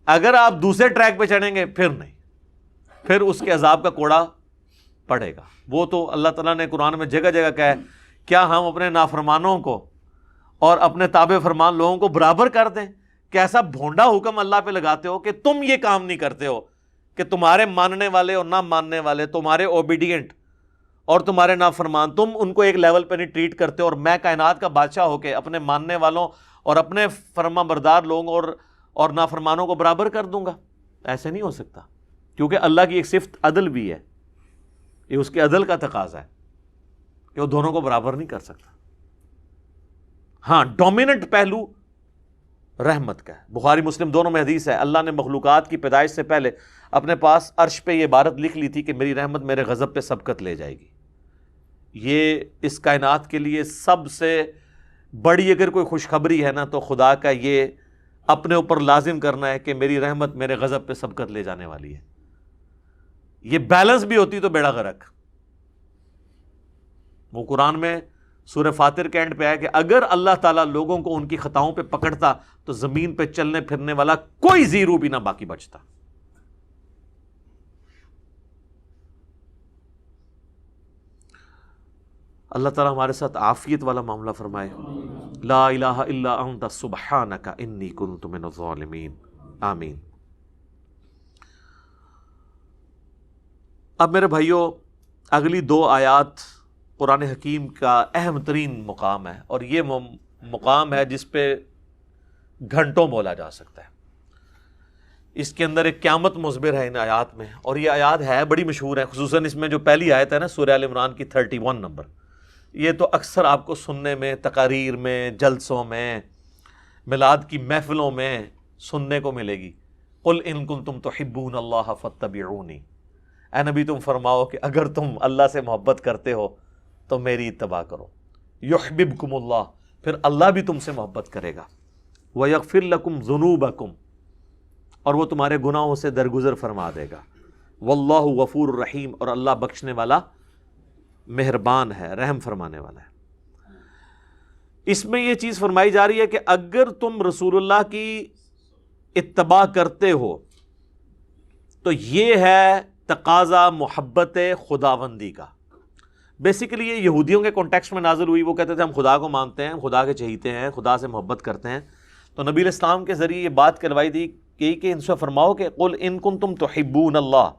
Speaker 1: اگر آپ دوسرے ٹریک پہ چڑھیں گے پھر نہیں، پھر اس کے عذاب کا کوڑا پڑے گا. وہ تو اللہ تعالیٰ نے قرآن میں جگہ جگہ کہا ہے کیا ہم اپنے نافرمانوں کو اور اپنے تابع فرمان لوگوں کو برابر کر دیں؟ کیسا بھونڈا حکم اللہ پہ لگاتے ہو کہ تم یہ کام نہیں کرتے ہو کہ تمہارے ماننے والے اور نہ ماننے والے، تمہارے اوبیڈینٹ اور تمہارے نافرمان، تم ان کو ایک لیول پہ نہیں ٹریٹ کرتے، اور میں کائنات کا بادشاہ ہو کے اپنے ماننے والوں اور اپنے فرما بردار لوگوں اور نافرمانوں کو برابر کر دوں گا. ایسے نہیں ہو سکتا، کیونکہ اللہ کی ایک صفت عدل بھی ہے، یہ اس کے عدل کا تقاضا ہے کہ وہ دونوں کو برابر نہیں کر سکتا. ہاں ڈومیننٹ پہلو رحمت کا ہے۔ بخاری مسلم دونوں میں حدیث ہے، اللہ نے مخلوقات کی پیدائش سے پہلے اپنے پاس عرش پہ یہ عبارت لکھ لی تھی کہ میری رحمت میرے غضب پہ سبقت لے جائے گی۔ یہ اس کائنات کے لیے سب سے بڑی اگر کوئی خوشخبری ہے نا تو خدا کا یہ اپنے اوپر لازم کرنا ہے کہ میری رحمت میرے غضب پہ سبقت لے جانے والی ہے۔ یہ بیلنس بھی ہوتی تو بیڑا غرق۔ وہ قرآن میں سورہ فاطر کے اینڈ پہ ہے کہ اگر اللہ تعالیٰ لوگوں کو ان کی خطاؤں پہ پکڑتا تو زمین پہ چلنے پھرنے والا کوئی زیرو بھی نہ باقی بچتا۔ اللہ تعالیٰ ہمارے ساتھ عافیت والا معاملہ فرمائے۔ لا الہ الا انت سبحانک انی کنت من الظالمین، آمین۔ اب میرے بھائیوں، اگلی 2 آیات قرآن حکیم کا اہم ترین مقام ہے، اور یہ مقام ہے جس پہ گھنٹوں بولا جا سکتا ہے۔ اس کے اندر ایک قیامت مخبر ہے ان آیات میں، اور یہ آیات ہے بڑی مشہور ہے، خصوصاً اس میں جو پہلی آیت ہے نا سورہ آل عمران کی 31 نمبر، یہ تو اکثر آپ کو سننے میں، تقاریر میں، جلسوں میں، میلاد کی محفلوں میں سننے کو ملے گی۔ قل ان کنتم تحبون اللہ فاتبعونی، اے نبی تم فرماؤ کہ اگر تم اللہ سے محبت کرتے ہو تو میری اتباع کرو۔ یحببکم اللہ، پھر اللہ بھی تم سے محبت کرے گا۔ ویغفر لکم ذنوبکم، اور وہ تمہارے گناہوں سے درگزر فرما دے گا۔ واللہ غفور الرحیم، اور اللہ بخشنے والا مہربان ہے، رحم فرمانے والا ہے۔ اس میں یہ چیز فرمائی جا رہی ہے کہ اگر تم رسول اللہ کی اتباع کرتے ہو تو یہ ہے تقاضا محبت خداوندی کا۔ بیسیکلی یہ یہودیوں کے کانٹیکسٹ میں نازل ہوئی، وہ کہتے تھے ہم خدا کو مانتے ہیں، خدا کے چہیتے ہیں، خدا سے محبت کرتے ہیں، تو نبی علیہ السلام کے ذریعے یہ بات کروائی دی کہ ان سے فرماؤ کہ قل ان کنتم تحبون اللہ،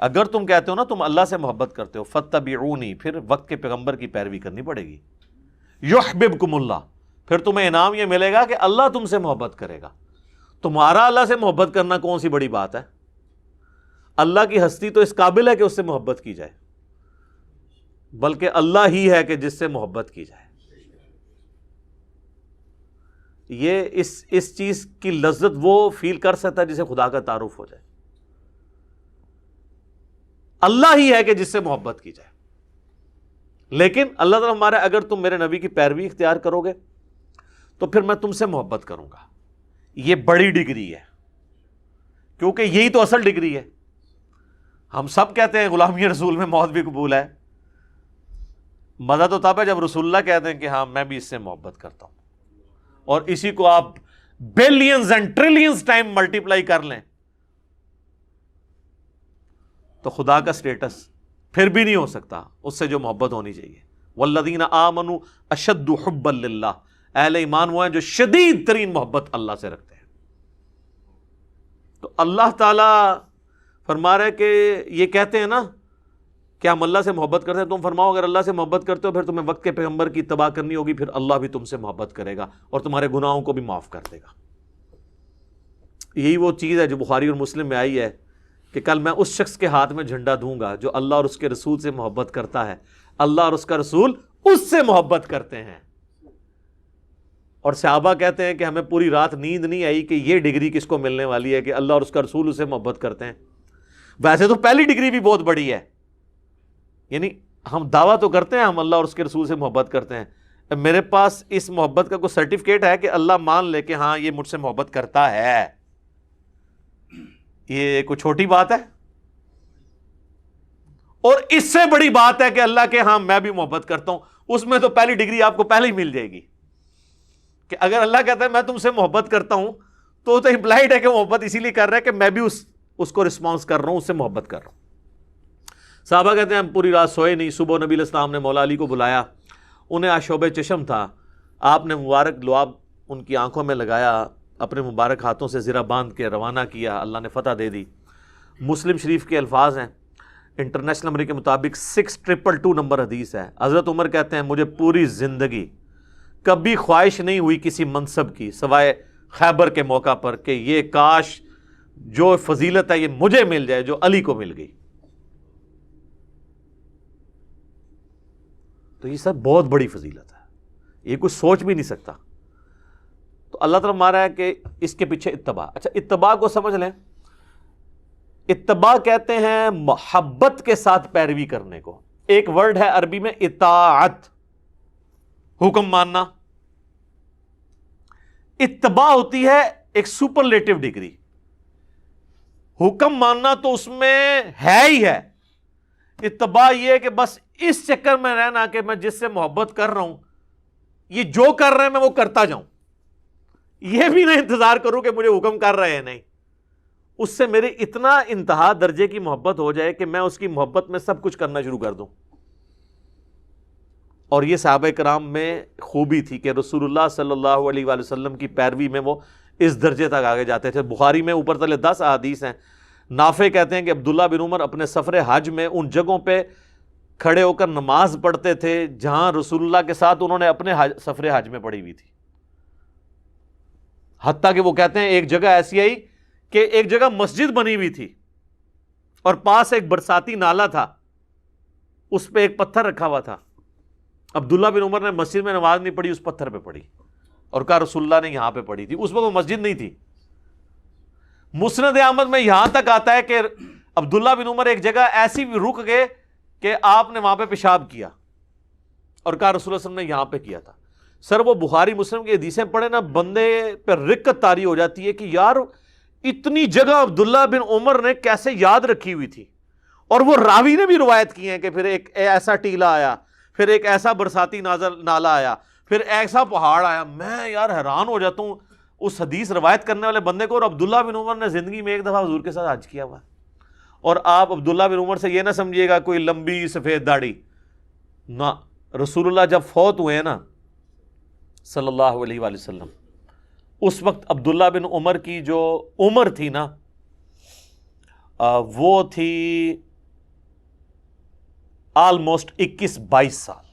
Speaker 1: اگر تم کہتے ہو نا تم اللہ سے محبت کرتے ہو، فاتبعونی، پھر وقت کے پیغمبر کی پیروی کرنی پڑے گی۔ یحببکم اللہ، پھر تمہیں انعام یہ ملے گا کہ اللہ تم سے محبت کرے گا۔ تمہارا اللہ سے محبت کرنا کون سی بڑی بات ہے؟ اللہ کی ہستی تو اس قابل ہے کہ اس سے محبت کی جائے، بلکہ اللہ ہی ہے کہ جس سے محبت کی جائے۔ یہ اس چیز کی لذت وہ فیل کر سکتا ہے جسے خدا کا تعارف ہو جائے۔ اللہ ہی ہے کہ جس سے محبت کی جائے، لیکن اللہ تعالیٰ ہمارا اگر تم میرے نبی کی پیروی اختیار کرو گے تو پھر میں تم سے محبت کروں گا۔ یہ بڑی ڈگری ہے، کیونکہ یہی تو اصل ڈگری ہے۔ ہم سب کہتے ہیں غلامی رسول میں موت بھی قبول ہے، مزہ تو تب ہے جب رسول اللہ کہتے ہیں کہ ہاں میں بھی اس سے محبت کرتا ہوں، اور اسی کو آپ billions and trillions time multiply کر لیں تو خدا کا سٹیٹس پھر بھی نہیں ہو سکتا اس سے جو محبت ہونی چاہیے۔ والذین آمنوا اشد حبا للہ، اہل ایمان وہ ہیں جو شدید ترین محبت اللہ سے رکھتے ہیں۔ تو اللہ تعالیٰ فرما رہے کہ یہ کہتے ہیں نا کہ ہم اللہ سے محبت کرتے ہیں، تم فرماؤ اگر اللہ سے محبت کرتے ہو پھر تمہیں وقت کے پیغمبر کی اتباع کرنی ہوگی، پھر اللہ بھی تم سے محبت کرے گا اور تمہارے گناہوں کو بھی معاف کر دے گا۔ یہی وہ چیز ہے جو بخاری اور مسلم میں آئی ہے کہ کل میں اس شخص کے ہاتھ میں جھنڈا دوں گا جو اللہ اور اس کے رسول سے محبت کرتا ہے، اللہ اور اس کا رسول اس سے محبت کرتے ہیں۔ اور صحابہ کہتے ہیں کہ ہمیں پوری رات نیند نہیں آئی کہ یہ ڈگری کس کو ملنے والی ہے کہ اللہ اور اس کا رسول اسے محبت کرتے ہیں۔ ویسے تو پہلی ڈگری بھی بہت بڑی ہے، یعنی ہم دعویٰ تو کرتے ہیں ہم اللہ اور اس کے رسول سے محبت کرتے ہیں، میرے پاس اس محبت کا کوئی سرٹیفکیٹ ہے کہ اللہ مان لے کہ ہاں یہ مجھ سے محبت کرتا ہے، یہ کوئی چھوٹی بات ہے؟ اور اس سے بڑی بات ہے کہ اللہ کے ہاں میں بھی محبت کرتا ہوں، اس میں تو پہلی ڈگری آپ کو پہلے ہی مل جائے گی کہ اگر اللہ کہتا ہے میں تم سے محبت کرتا ہوں تو امپلائڈ ہے کہ محبت اسی لیے کر رہا ہے کہ میں بھی اس کو رسپانس کر رہا ہوں، اس سے محبت کر رہا ہوں۔ صحابہ کہتے ہیں ہم پوری رات سوئے نہیں، صبح نبی علیہ السلام نے مولا علی کو بلایا، انہیں آشوب چشم تھا، آپ نے مبارک لعاب ان کی آنکھوں میں لگایا، اپنے مبارک ہاتھوں سے زرہ باندھ کے روانہ کیا، اللہ نے فتح دے دی۔ مسلم شریف کے الفاظ ہیں، انٹرنیشنل نمبر کے مطابق 6222 نمبر حدیث ہے۔ حضرت عمر کہتے ہیں مجھے پوری زندگی کبھی خواہش نہیں ہوئی کسی منصب کی سوائے خیبر کے موقع پر کہ یہ کاش جو فضیلت ہے یہ مجھے مل جائے جو علی کو مل گئی۔ تو یہ سب بہت بڑی فضیلت ہے، یہ کوئی سوچ بھی نہیں سکتا۔ تو اللہ تعالیٰ ہمارا ہے کہ اس کے پیچھے اتباع. اچھا اتباع کو سمجھ لیں. اتباع کہتے ہیں محبت کے ساتھ پیروی کرنے کو. ایک ورڈ ہے عربی میں اطاعت, حکم ماننا. اتباع ہوتی ہے ایک سپرلیٹو ڈگری. حکم ماننا تو اس میں ہے ہی ہے. اتباع یہ کہ بس اس چکر میں رہنا کہ میں جس سے محبت کر رہا ہوں یہ جو کر رہے ہیں میں وہ کرتا جاؤں, یہ بھی نہ انتظار کروں کہ مجھے حکم کر رہے ہیں. نہیں, اس سے میرے اتنا انتہا درجے کی محبت ہو جائے کہ میں اس کی محبت میں سب کچھ کرنا شروع کر دوں. اور یہ صحابہ کرام میں خوبی تھی کہ رسول اللہ صلی اللہ علیہ وآلہ وسلم کی پیروی میں وہ اس درجے تک آگے جاتے تھے. بخاری میں اوپر تلے 10 احادیث ہیں. نافع کہتے ہیں کہ عبداللہ بن عمر اپنے سفر حج میں ان جگہوں پہ کھڑے ہو کر نماز پڑھتے تھے جہاں رسول اللہ کے ساتھ انہوں نے اپنے سفر حج میں پڑھی ہوئی تھی. حتیٰ کہ وہ کہتے ہیں ایک جگہ ایسی آئی کہ ایک جگہ مسجد بنی ہوئی تھی اور پاس ایک برساتی نالا تھا, اس پہ ایک پتھر رکھا ہوا تھا. عبداللہ بن عمر نے مسجد میں نماز نہیں پڑھی, اس پتھر پہ پڑھی اور کہا رسول اللہ نے یہاں پہ پڑھی تھی. اس وقت وہ مسجد نہیں تھی. مسند احمد میں یہاں تک آتا ہے کہ عبداللہ بن عمر ایک جگہ ایسی بھی رک گئے کہ آپ نے وہاں پہ پیشاب کیا اور کہا رسول اللہ صلی اللہ علیہ وسلم نے یہاں پہ کیا تھا. سر وہ بخاری مسلم کی حدیثیں پڑھے نا, بندے پہ رقت طاری ہو جاتی ہے کہ یار اتنی جگہ عبداللہ بن عمر نے کیسے یاد رکھی ہوئی تھی. اور وہ راوی نے بھی روایت کی ہیں کہ پھر ایک ایسا ٹیلا آیا, پھر ایک ایسا برساتی نالا آیا, پھر ایسا پہاڑ آیا. میں یار حیران ہو جاتا ہوں اس حدیث روایت کرنے والے بندے کو. اور عبداللہ بن عمر نے زندگی میں ایک دفعہ حضور کے ساتھ حج کیا ہوا ہے. اور آپ عبداللہ بن عمر سے یہ نہ سمجھیے گا کوئی لمبی سفید داڑھی نہ. رسول اللہ جب فوت ہوئے ہیں نا صلی اللہ علیہ وآلہ وسلم, اس وقت عبداللہ بن عمر کی جو عمر تھی نا وہ تھی آلموسٹ 21-22 سال.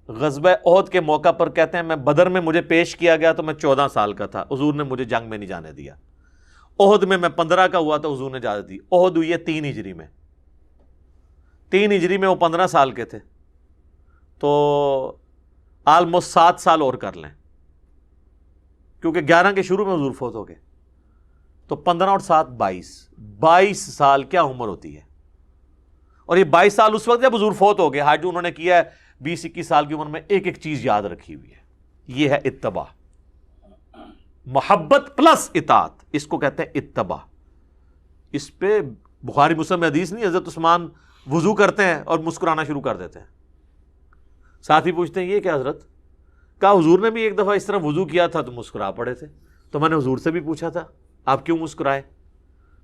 Speaker 1: غزوہ احد کے موقع پر کہتے ہیں میں بدر میں مجھے پیش کیا گیا تو میں 14 سال کا تھا, حضور نے مجھے جنگ میں نہیں جانے دیا. احد میں 15 کا ہوا تو حضور نے اجازت دی. احد ہوئی ہے 3 ہجری میں, 3 ہجری میں وہ 15 سال کے تھے, تو آلموسٹ 7 سال اور کر لیں کیونکہ 11 کے شروع میں حضور فوت ہو گئے, تو 15 اور 7 22 سال کیا عمر ہوتی ہے. اور یہ 22 سال اس وقت جب حضور فوت ہو گئے, حج انہوں نے کیا ہے 20-21 سال کی عمر میں, ایک ایک چیز یاد رکھی ہوئی ہے. یہ ہے اتباع, محبت پلس اطاعت, اس کو کہتے ہیں اتباع. اس پہ بخاری مسلم میں حدیث نہیں, حضرت عثمان وضو کرتے ہیں اور مسکرانا شروع کر دیتے ہیں. ساتھی پوچھتے ہیں یہ کیا حضرت؟ کہا حضور نے بھی ایک دفعہ اس طرح وضو کیا تھا تو مسکرا پڑے تھے, تو میں نے حضور سے بھی پوچھا تھا آپ کیوں مسکرائے؟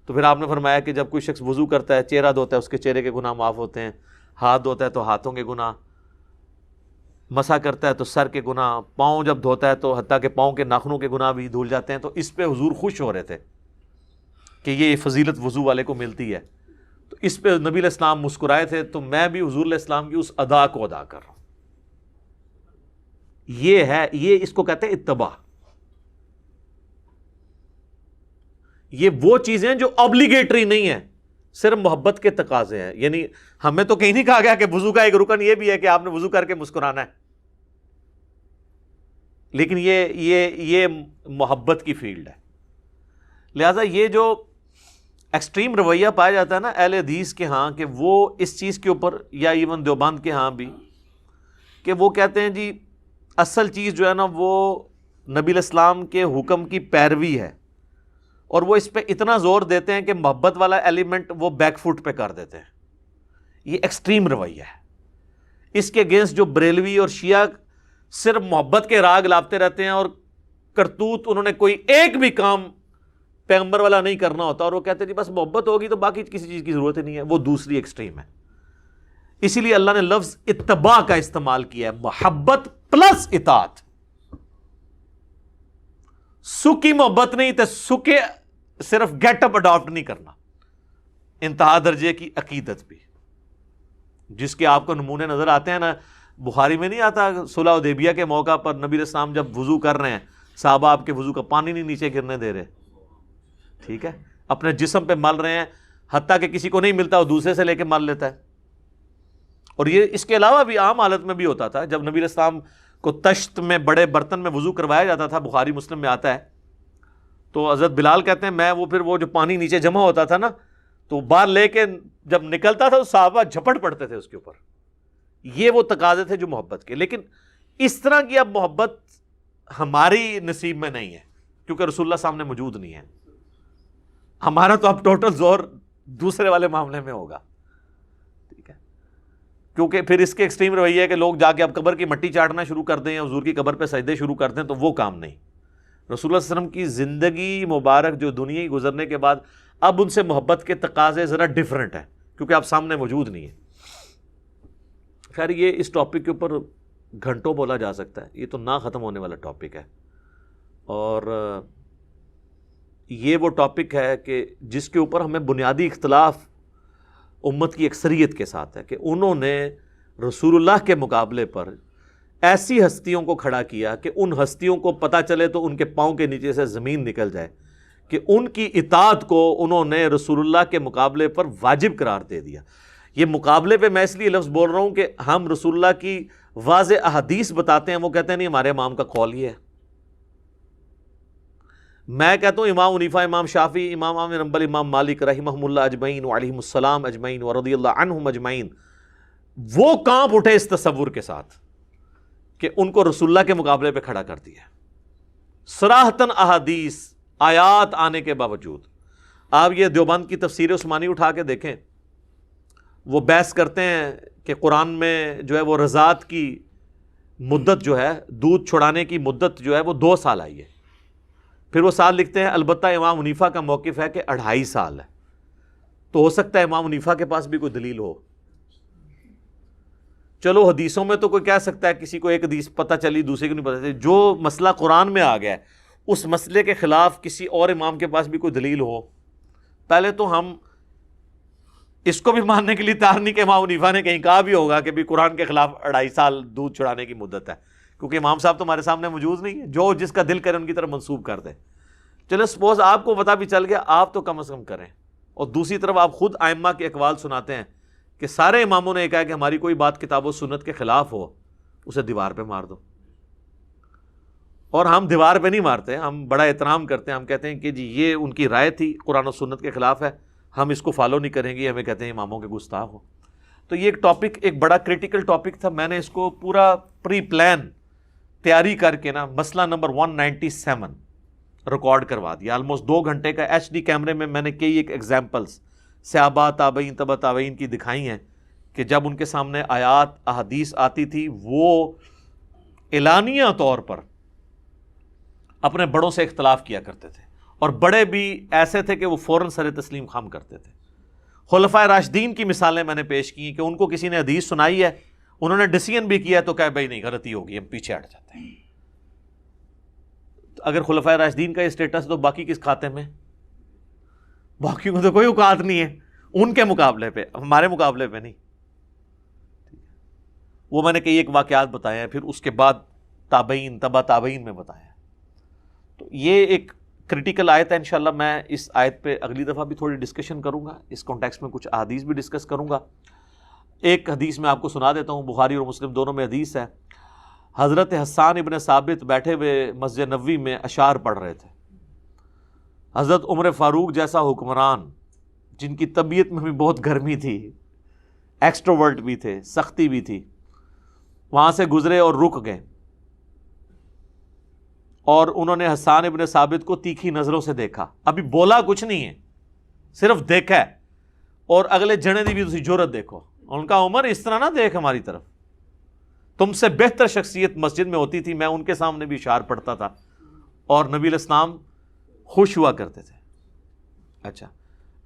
Speaker 1: تو پھر آپ نے فرمایا کہ جب کوئی شخص وضو کرتا ہے, چہرہ دھوتا ہے, اس کے چہرے کے گناہ معاف ہوتے ہیں, ہاتھ دھوتا ہے تو ہاتھوں کے گناہ, مسا کرتا ہے تو سر کے گناہ, پاؤں جب دھوتا ہے تو حتیٰ کہ پاؤں کے ناخنوں کے گناہ بھی دھل جاتے ہیں. تو اس پہ حضور خوش ہو رہے تھے کہ یہ فضیلت وضو والے کو ملتی ہے. تو اس پہ نبی علیہ السلام مسکرائے تھے, تو میں بھی حضور علیہ السلام کی اس ادا کو ادا کر رہا ہوں. یہ ہے, یہ اس کو کہتے ہیں اتباع. یہ وہ چیزیں جو obligatory نہیں ہیں, صرف محبت کے تقاضے ہیں. یعنی ہمیں تو کہیں نہیں کہا گیا کہ وضو کا ایک رکن یہ بھی ہے کہ آپ نے وضو کر کے مسکرانا ہے, لیکن یہ محبت کی فیلڈ ہے. لہذا یہ جو ایکسٹریم رویہ پایا جاتا ہے نا اہل حدیث کے ہاں, کہ وہ اس چیز کے اوپر, یا ایون دیوبند کے ہاں بھی, کہ وہ کہتے ہیں جی اصل چیز جو ہے نا وہ نبی علیہ السلام کے حکم کی پیروی ہے, اور وہ اس پہ اتنا زور دیتے ہیں کہ محبت والا ایلیمنٹ وہ بیک فٹ پہ کر دیتے ہیں. یہ ایکسٹریم رویہ ہے. اس کے اگینسٹ جو بریلوی اور شیعہ صرف محبت کے راگ لاپتے رہتے ہیں, اور کرتوت انہوں نے کوئی ایک بھی کام پیغمبر والا نہیں کرنا ہوتا, اور وہ کہتے ہیں جی بس محبت ہوگی تو باقی کسی چیز کی ضرورت ہی نہیں ہے. وہ دوسری ایکسٹریم ہے. اسی لیے اللہ نے لفظ اتباع کا استعمال کیا ہے, محبت پلس اطاعت. سکی محبت نہیں تو سکے صرف گیٹ اپ اڈاپٹ نہیں کرنا. انتہا درجے کی عقیدت بھی, جس کے آپ کو نمونے نظر آتے ہیں نا, بخاری میں نہیں آتا صلح حدیبیہ کے موقع پر نبی علیہ السلام جب وضو کر رہے ہیں, صحابہ آپ کے وضو کا پانی نہیں نیچے گرنے دے رہے, ٹھیک ہے, اپنے جسم پہ مل رہے ہیں, حتیٰ کہ کسی کو نہیں ملتا وہ دوسرے سے لے کے مل لیتا ہے. اور یہ اس کے علاوہ بھی عام حالت میں بھی ہوتا تھا. جب نبی علیہ السلام کو تشت میں بڑے برتن میں وضو کروایا جاتا تھا, بخاری مسلم میں آتا ہے, تو حضرت بلال کہتے ہیں میں پھر وہ جو پانی نیچے جمع ہوتا تھا نا, تو باہر لے کے جب نکلتا تھا تو صحابہ جھپٹ پڑتے تھے اس کے اوپر. یہ وہ تقاضے تھے جو محبت کے. لیکن اس طرح کی اب محبت ہماری نصیب میں نہیں ہے, کیونکہ رسول اللہ سامنے موجود نہیں ہے. ہمارا تو اب ٹوٹل زور دوسرے والے معاملے میں ہوگا, ٹھیک ہے, کیونکہ پھر اس کے ایکسٹریم رویہ ہے کہ لوگ جا کے اب قبر کی مٹی چاٹنا شروع کر دیں یا حضور کی قبر پہ سجدے شروع کر دیں, تو وہ کام نہیں. رسول اللہ صلی اللہ علیہ وسلم کی زندگی مبارک جو دنیا ہی گزرنے کے بعد اب ان سے محبت کے تقاضے ذرا ڈیفرنٹ ہیں, کیونکہ آپ سامنے موجود نہیں ہیں. خیر یہ اس ٹاپک کے اوپر گھنٹوں بولا جا سکتا ہے, یہ تو نہ ختم ہونے والا ٹاپک ہے. اور یہ وہ ٹاپک ہے کہ جس کے اوپر ہمیں بنیادی اختلاف امت کی اکثریت کے ساتھ ہے کہ انہوں نے رسول اللہ کے مقابلے پر ایسی ہستیوں کو کھڑا کیا کہ ان ہستیوں کو پتہ چلے تو ان کے پاؤں کے نیچے سے زمین نکل جائے, کہ ان کی اطاعت کو انہوں نے رسول اللہ کے مقابلے پر واجب قرار دے دیا. یہ مقابلے پہ میں اس لیے لفظ بول رہا ہوں کہ ہم رسول اللہ کی واضح احادیث بتاتے ہیں, وہ کہتے ہیں نہیں ہمارے امام کا قول یہ ہے. میں کہتا ہوں امام حنیفہ, امام شافعی, امام احمد بن حنبل, امام مالک رحمہم اللہ اجمعین وعلیہم السلام اجمعین ورضی اللہ عنہم اجمعین, وہ کانپ اٹھے اس تصور کے ساتھ کہ ان کو رسول اللہ کے مقابلے پہ کھڑا کر دیا. صراحتاً احادیث آیات آنے کے باوجود. آپ یہ دیوبند کی تفسیر عثمانی اٹھا کے دیکھیں, وہ بحث کرتے ہیں کہ قرآن میں جو ہے وہ رضاعت کی مدت جو ہے, دودھ چھڑانے کی مدت جو ہے وہ 2 سال آئی ہے. پھر وہ سال لکھتے ہیں البتہ امام حنیفہ کا موقف ہے کہ 2.5 سال ہے. تو ہو سکتا ہے امام حنیفہ کے پاس بھی کوئی دلیل ہو. چلو حدیثوں میں تو کوئی کہہ سکتا ہے, کسی کو ایک حدیث پتہ چلی دوسرے کو نہیں پتہ چلی. جو مسئلہ قرآن میں آ گیا ہے اس مسئلے کے خلاف کسی اور امام کے پاس بھی کوئی دلیل ہو, پہلے تو ہم اس کو بھی ماننے کے لیے تیار نہیں کہ امام حنیفہ نے کہیں کہا بھی ہوگا کہ بھی قرآن کے خلاف 2.5 سال دودھ چھڑانے کی مدت ہے, کیونکہ امام صاحب تو ہمارے سامنے موجود نہیں ہے. جو جس کا دل کرے ان کی طرف منسوب کر دیں. چلو سپوز آپ کو پتہ بھی چل گیا, آپ تو کم از کم کریں. اور دوسری طرف آپ خود ائمہ کے اقوال سناتے ہیں کہ سارے اماموں نے کہا کہ ہماری کوئی بات کتاب و سنت کے خلاف ہو اسے دیوار پہ مار دو. اور ہم دیوار پہ نہیں مارتے, ہم بڑا احترام کرتے ہیں. ہم کہتے ہیں کہ جی یہ ان کی رائے تھی, قرآن و سنت کے خلاف ہے, ہم اس کو فالو نہیں کریں گے, ہمیں کہتے ہیں اماموں کے گستاخ ہو. تو یہ ایک ٹاپک, ایک بڑا کریٹیکل ٹاپک تھا. میں نے اس کو پورا پری پلان تیاری کر کے نا مسئلہ نمبر 197 ریکارڈ کروا دیا. آلموسٹ 2 گھنٹے کا HD کیمرے میں نے کئی ایک ایگزامپلس صحابہ تابعین تبع تابعین کی دکھائی ہیں کہ جب ان کے سامنے آیات احادیث آتی تھی وہ اعلانیہ طور پر اپنے بڑوں سے اختلاف کیا کرتے تھے, اور بڑے بھی ایسے تھے کہ وہ فوراً سر تسلیم خم کرتے تھے. خلفائے راشدین کی مثالیں میں نے پیش کی کہ ان کو کسی نے حدیث سنائی ہے, انہوں نے ڈیسیژن بھی کیا تو کہا بھائی نہیں غلطی ہوگی, ہم پیچھے ہٹ جاتے ہیں. اگر خلفائے راشدین کا یہ اسٹیٹس تو باقی کس کھاتے میں؟ باقی کو تو کوئی اوقات نہیں ہے ان کے مقابلے پہ, ہمارے مقابلے پہ نہیں. وہ میں نے کئی ایک واقعات بتائے ہیں, پھر اس کے بعد تابعین تبع تابعین میں بتایا. تو یہ ایک کریٹیکل آیت ہے. انشاءاللہ میں اس آیت پہ اگلی دفعہ بھی تھوڑی ڈسکشن کروں گا, اس کانٹیکسٹ میں کچھ احادیث بھی ڈسکس کروں گا. ایک حدیث میں آپ کو سنا دیتا ہوں, بخاری اور مسلم دونوں میں حدیث ہے. حضرت حسان ابن ثابت بیٹھے ہوئے مسجد نبوی میں اشعار پڑھ رہے تھے. حضرت عمر فاروق جیسا حکمران جن کی طبیعت میں بھی بہت گرمی تھی, ایکسٹروورٹ بھی تھے, سختی بھی تھی, وہاں سے گزرے اور رک گئے, اور انہوں نے حسان ابن ثابت کو تیکھی نظروں سے دیکھا. ابھی بولا کچھ نہیں ہے, صرف دیکھا ہے, اور اگلے جنے دی بھی تسی جرت دیکھو. ان کا عمر اس طرح نہ دیکھ ہماری طرف, تم سے بہتر شخصیت مسجد میں ہوتی تھی, میں ان کے سامنے بھی اشعار پڑھتا تھا اور نبی علیہ السلام خوش ہوا کرتے تھے. اچھا,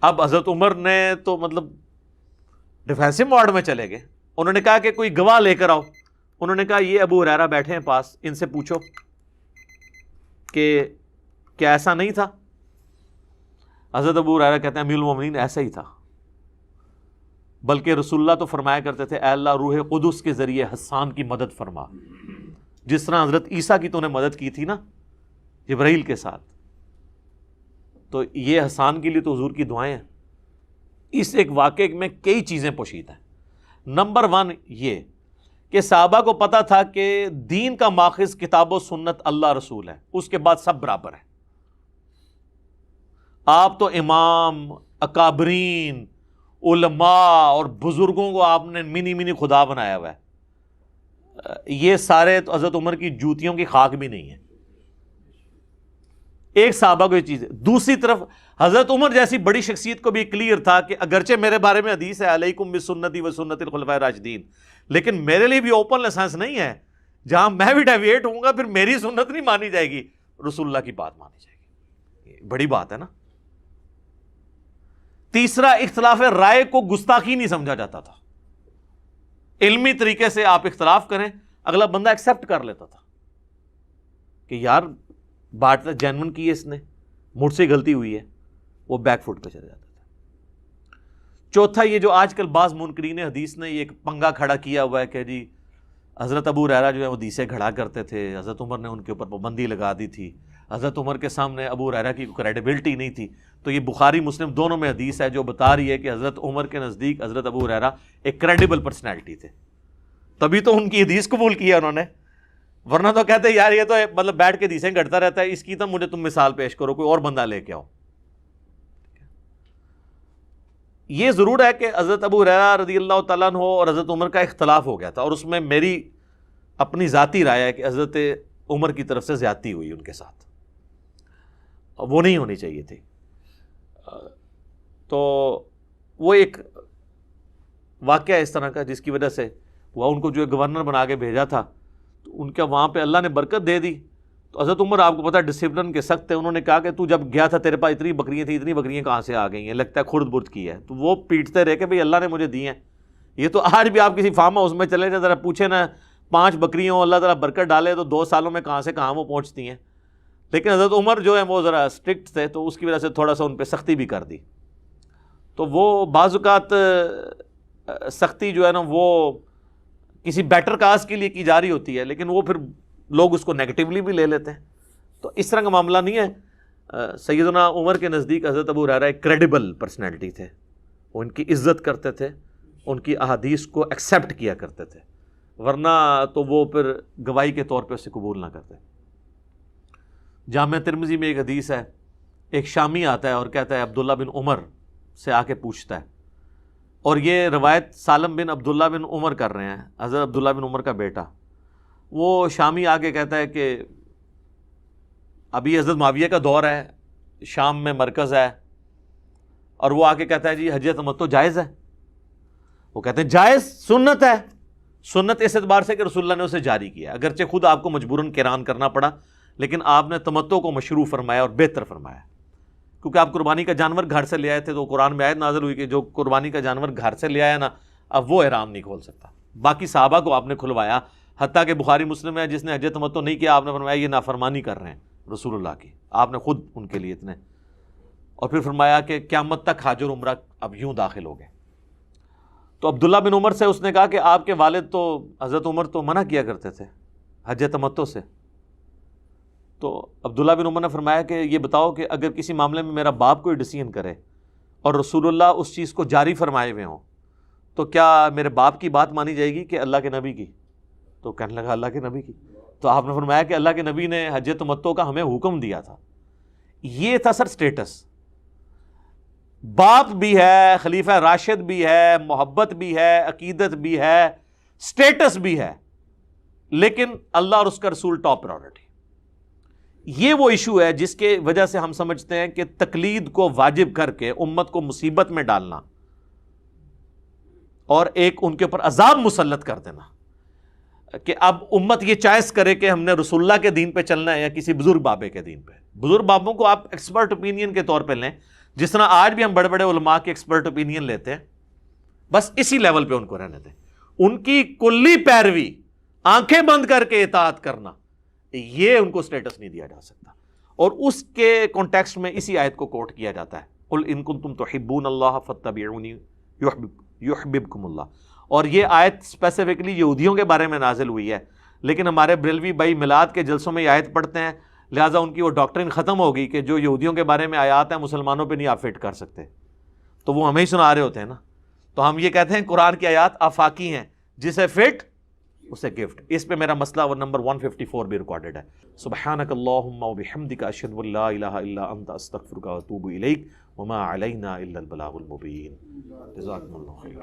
Speaker 1: اب حضرت عمر نے تو مطلب ڈیفینسو موڈ میں چلے گئے. انہوں نے کہا کہ کوئی گواہ لے کر آؤ. انہوں نے کہا یہ ابو ہریرہ بیٹھے ہیں پاس, ان سے پوچھو کہ کیا ایسا نہیں تھا. حضرت ابو ہریرہ کہتے ہیں امیر المومنین ایسا ہی تھا, بلکہ رسول اللہ تو فرمایا کرتے تھے اے اللہ روح قدس کے ذریعے حسان کی مدد فرما, جس طرح حضرت عیسیٰ کی تو نے مدد کی تھی نا جبرائیل کے ساتھ. تو یہ حسان کے لیے تو حضور کی دعائیں ہیں. اس ایک واقعے میں کئی چیزیں پوشیدہ ہیں. نمبر 1 یہ کہ صحابہ کو پتا تھا کہ دین کا ماخذ کتاب و سنت اللہ رسول ہے، اس کے بعد سب برابر ہیں. آپ تو امام، اکابرین، علماء اور بزرگوں کو آپ نے منی خدا بنایا ہوا ہے. یہ سارے تو حضرت عمر کی جوتیوں کی خاک بھی نہیں ہے. ایک صحابہ کو یہ چیز ہے. دوسری طرف حضرت عمر جیسی بڑی شخصیت کو بھی کلیئر تھا کہ اگرچہ میرے بارے میں حدیث ہے علیکم بسنتی و سنت الخلفاء الراشدین، لیکن میرے لیے بھی اوپن لائسنس نہیں ہے. جہاں میں بھی ڈیویٹ ہوں گا پھر میری سنت نہیں مانی جائے گی، رسول اللہ کی بات مانی جائے گی. یہ بڑی بات ہے نا. تیسرا، اختلاف رائے کو گستاخی نہیں سمجھا جاتا تھا. علمی طریقے سے آپ اختلاف کریں، اگلا بندہ ایکسپٹ کر لیتا تھا کہ یار بات جینون کی ہے، اس نے مجھ سے غلطی ہوئی ہے، وہ بیک فٹ پہ چلا جاتا تھا. چوتھا، یہ جو آج کل بعض منکرین حدیث نے یہ ایک پنگا کھڑا کیا ہوا ہے کہ جی حضرت ابو ہریرہ جو ہے وہ حدیثیں گھڑا کرتے تھے، حضرت عمر نے ان کے اوپر پابندی لگا دی تھی، حضرت عمر کے سامنے ابو ہریرہ کی کریڈیبلٹی نہیں تھی. تو یہ بخاری مسلم دونوں میں حدیث ہے جو بتا رہی ہے کہ حضرت عمر کے نزدیک حضرت ابو ہریرہ ایک کریڈیبل پرسنالٹی تھے، تبھی تو ان کی حدیث قبول کیا انہوں نے. ورنہ تو کہتے ہیں یار یہ تو مطلب بیٹھ کے حدیثیں گھڑتا رہتا ہے، اس کی تو مجھے تم مثال پیش کرو، کوئی اور بندہ لے کے آؤ. یہ ضرور ہے کہ حضرت ابو ہریرہ رضی اللہ تعالیٰ عنہ اور حضرت عمر کا اختلاف ہو گیا تھا، اور اس میں میری اپنی ذاتی رائے ہے کہ حضرت عمر کی طرف سے زیادتی ہوئی ان کے ساتھ، وہ نہیں ہونی چاہیے تھی. تو وہ ایک واقعہ اس طرح کا جس کی وجہ سے وہ ان کو جو گورنر بنا کے بھیجا تھا، تو ان کا وہاں پہ اللہ نے برکت دے دی. تو حضرت عمر آپ کو پتا ڈسپلن کے سخت تھے. انہوں نے کہا کہ تو جب گیا تھا تیرے پاس اتنی بکریاں تھیں، اتنی بکریاں کہاں سے آ گئی ہیں، لگتا ہے خرد برد کی ہے. تو وہ پیٹتے رہے کہ بھئی اللہ نے مجھے دی ہیں. یہ تو آج بھی آپ کسی فارم ہاؤس میں چلے جائیں ذرا پوچھیں نا، 5 بکریوں اللہ تعالیٰ برکت ڈالے تو 2 سالوں میں کہاں سے کہاں وہ پہنچتی ہیں. لیکن حضرت عمر جو ہے وہ ذرا اسٹرکٹ تھے، تو اس کی وجہ سے تھوڑا سا ان پہ سختی بھی کر دی. تو وہ بعض اوقات سختی جو ہے نا وہ کسی بیٹر کاز کے لیے کی جا رہی ہوتی ہے، لیکن وہ پھر لوگ اس کو نیگیٹیولی بھی لے لیتے ہیں. تو اس طرح کا معاملہ نہیں ہے. سیدنا عمر کے نزدیک حضرت ابو ہریرہ ایک کریڈیبل پرسنالٹی تھے، وہ ان کی عزت کرتے تھے، ان کی احادیث کو ایکسیپٹ کیا کرتے تھے، ورنہ تو وہ پھر گواہی کے طور پہ اسے قبول نہ کرتے. جامع ترمذی میں ایک حدیث ہے، ایک شامی آتا ہے اور کہتا ہے عبداللہ بن عمر سے آ کے پوچھتا ہے، اور یہ روایت سالم بن عبداللہ بن عمر کر رہے ہیں، حضرت عبداللہ بن عمر کا بیٹا. وہ شامی آ کے کہتا ہے کہ ابھی حضرت معاویہ کا دور ہے، شام میں مرکز ہے، اور وہ آ کے کہتا ہے جی حج تمتع جائز ہے. وہ کہتے ہیں جائز، سنت ہے. سنت اس اعتبار سے کہ رسول اللہ نے اسے جاری کیا، اگرچہ خود آپ کو مجبوراً قران کرنا پڑا، لیکن آپ نے تمتع کو مشروع فرمایا اور بہتر فرمایا، کیونکہ آپ قربانی کا جانور گھر سے لے آئے تھے. تو قرآن میں آیت نازل ہوئی کہ جو قربانی کا جانور گھر سے لے آیا نا، اب وہ احرام نہیں کھول سکتا. باقی صحابہ کو آپ نے کھلوایا، حتیٰ کہ بخاری مسلم ہے جس نے حج تمتع نہیں کیا، آپ نے فرمایا یہ نافرمانی کر رہے ہیں رسول اللہ کی، آپ نے خود ان کے لیے اتنے. اور پھر فرمایا کہ قیامت تک حج اور عمرہ اب یوں داخل ہو گئے. تو عبداللہ بن عمر سے اس نے کہا کہ آپ کے والد تو حضرت عمر تو منع کیا کرتے تھے حج تمتع سے. تو عبداللہ بن عمر نے فرمایا کہ یہ بتاؤ کہ اگر کسی معاملے میں میرا باپ کوئی ڈیسیژن کرے اور رسول اللہ اس چیز کو جاری فرمائے ہوئے ہوں، تو کیا میرے باپ کی بات مانی جائے گی کہ اللہ کے نبی کی؟ تو کہنے لگا اللہ کے نبی کی. تو آپ نے فرمایا کہ اللہ کے نبی نے حج تمتع کا ہمیں حکم دیا تھا. یہ تھا سر سٹیٹس. باپ بھی ہے، خلیفہ راشد بھی ہے، محبت بھی ہے، عقیدت بھی ہے، سٹیٹس بھی ہے، لیکن اللہ اور اس کا رسول ٹاپ پرائورٹی. یہ وہ ایشو ہے جس کے وجہ سے ہم سمجھتے ہیں کہ تقلید کو واجب کر کے امت کو مصیبت میں ڈالنا اور ایک ان کے اوپر عذاب مسلط کر دینا کہ اب امت یہ چوائس کرے کہ ہم نے رسول اللہ کے دین پہ چلنا ہے یا کسی بزرگ بابے کے دین پہ. بزرگ بابوں کو آپ ایکسپرٹ اوپینین کے طور پہ لیں، جس طرح آج بھی ہم بڑے بڑے علماء کے ایکسپرٹ اوپینین لیتے ہیں، بس اسی لیول پہ ان کو رہنے دیں. ان کی کلی پیروی، آنکھیں بند کر کے اطاعت کرنا، یہ ان کو سٹیٹس نہیں دیا جا سکتا. اور اس کے کانٹیکسٹ میں اسی آیت کو کوٹ کیا جاتا ہے، قل ان کنتم تحبون اللہ فاتبعونی یحببکم اللہ. اور یہ آیت اسپیسیفکلی یہودیوں کے بارے میں نازل ہوئی ہے، لیکن ہمارے بریلوی بھائی میلاد کے جلسوں میں یہ آیت پڑھتے ہیں، لہٰذا ان کی وہ ڈاکٹرین ختم ہوگی کہ جو یہودیوں کے بارے میں آیات ہیں مسلمانوں پہ نہیں آپ فٹ کر سکتے. تو وہ ہمیں ہی سنا رہے ہوتے ہیں نا. تو ہم یہ کہتے ہیں قرآن کی آیات آفاقی ہیں، جسے فٹ اسے گفٹ. اس پہ میرا مسئلہ وہ نمبر 154 بھی ریکارڈڈ ہے. سبحانک اللہم و بحمدک اشہد ان لا الہ الا انت استغفرک و اتوب الیک وما علینا الا البلاغ المبین. جزاکم اللہ خیر.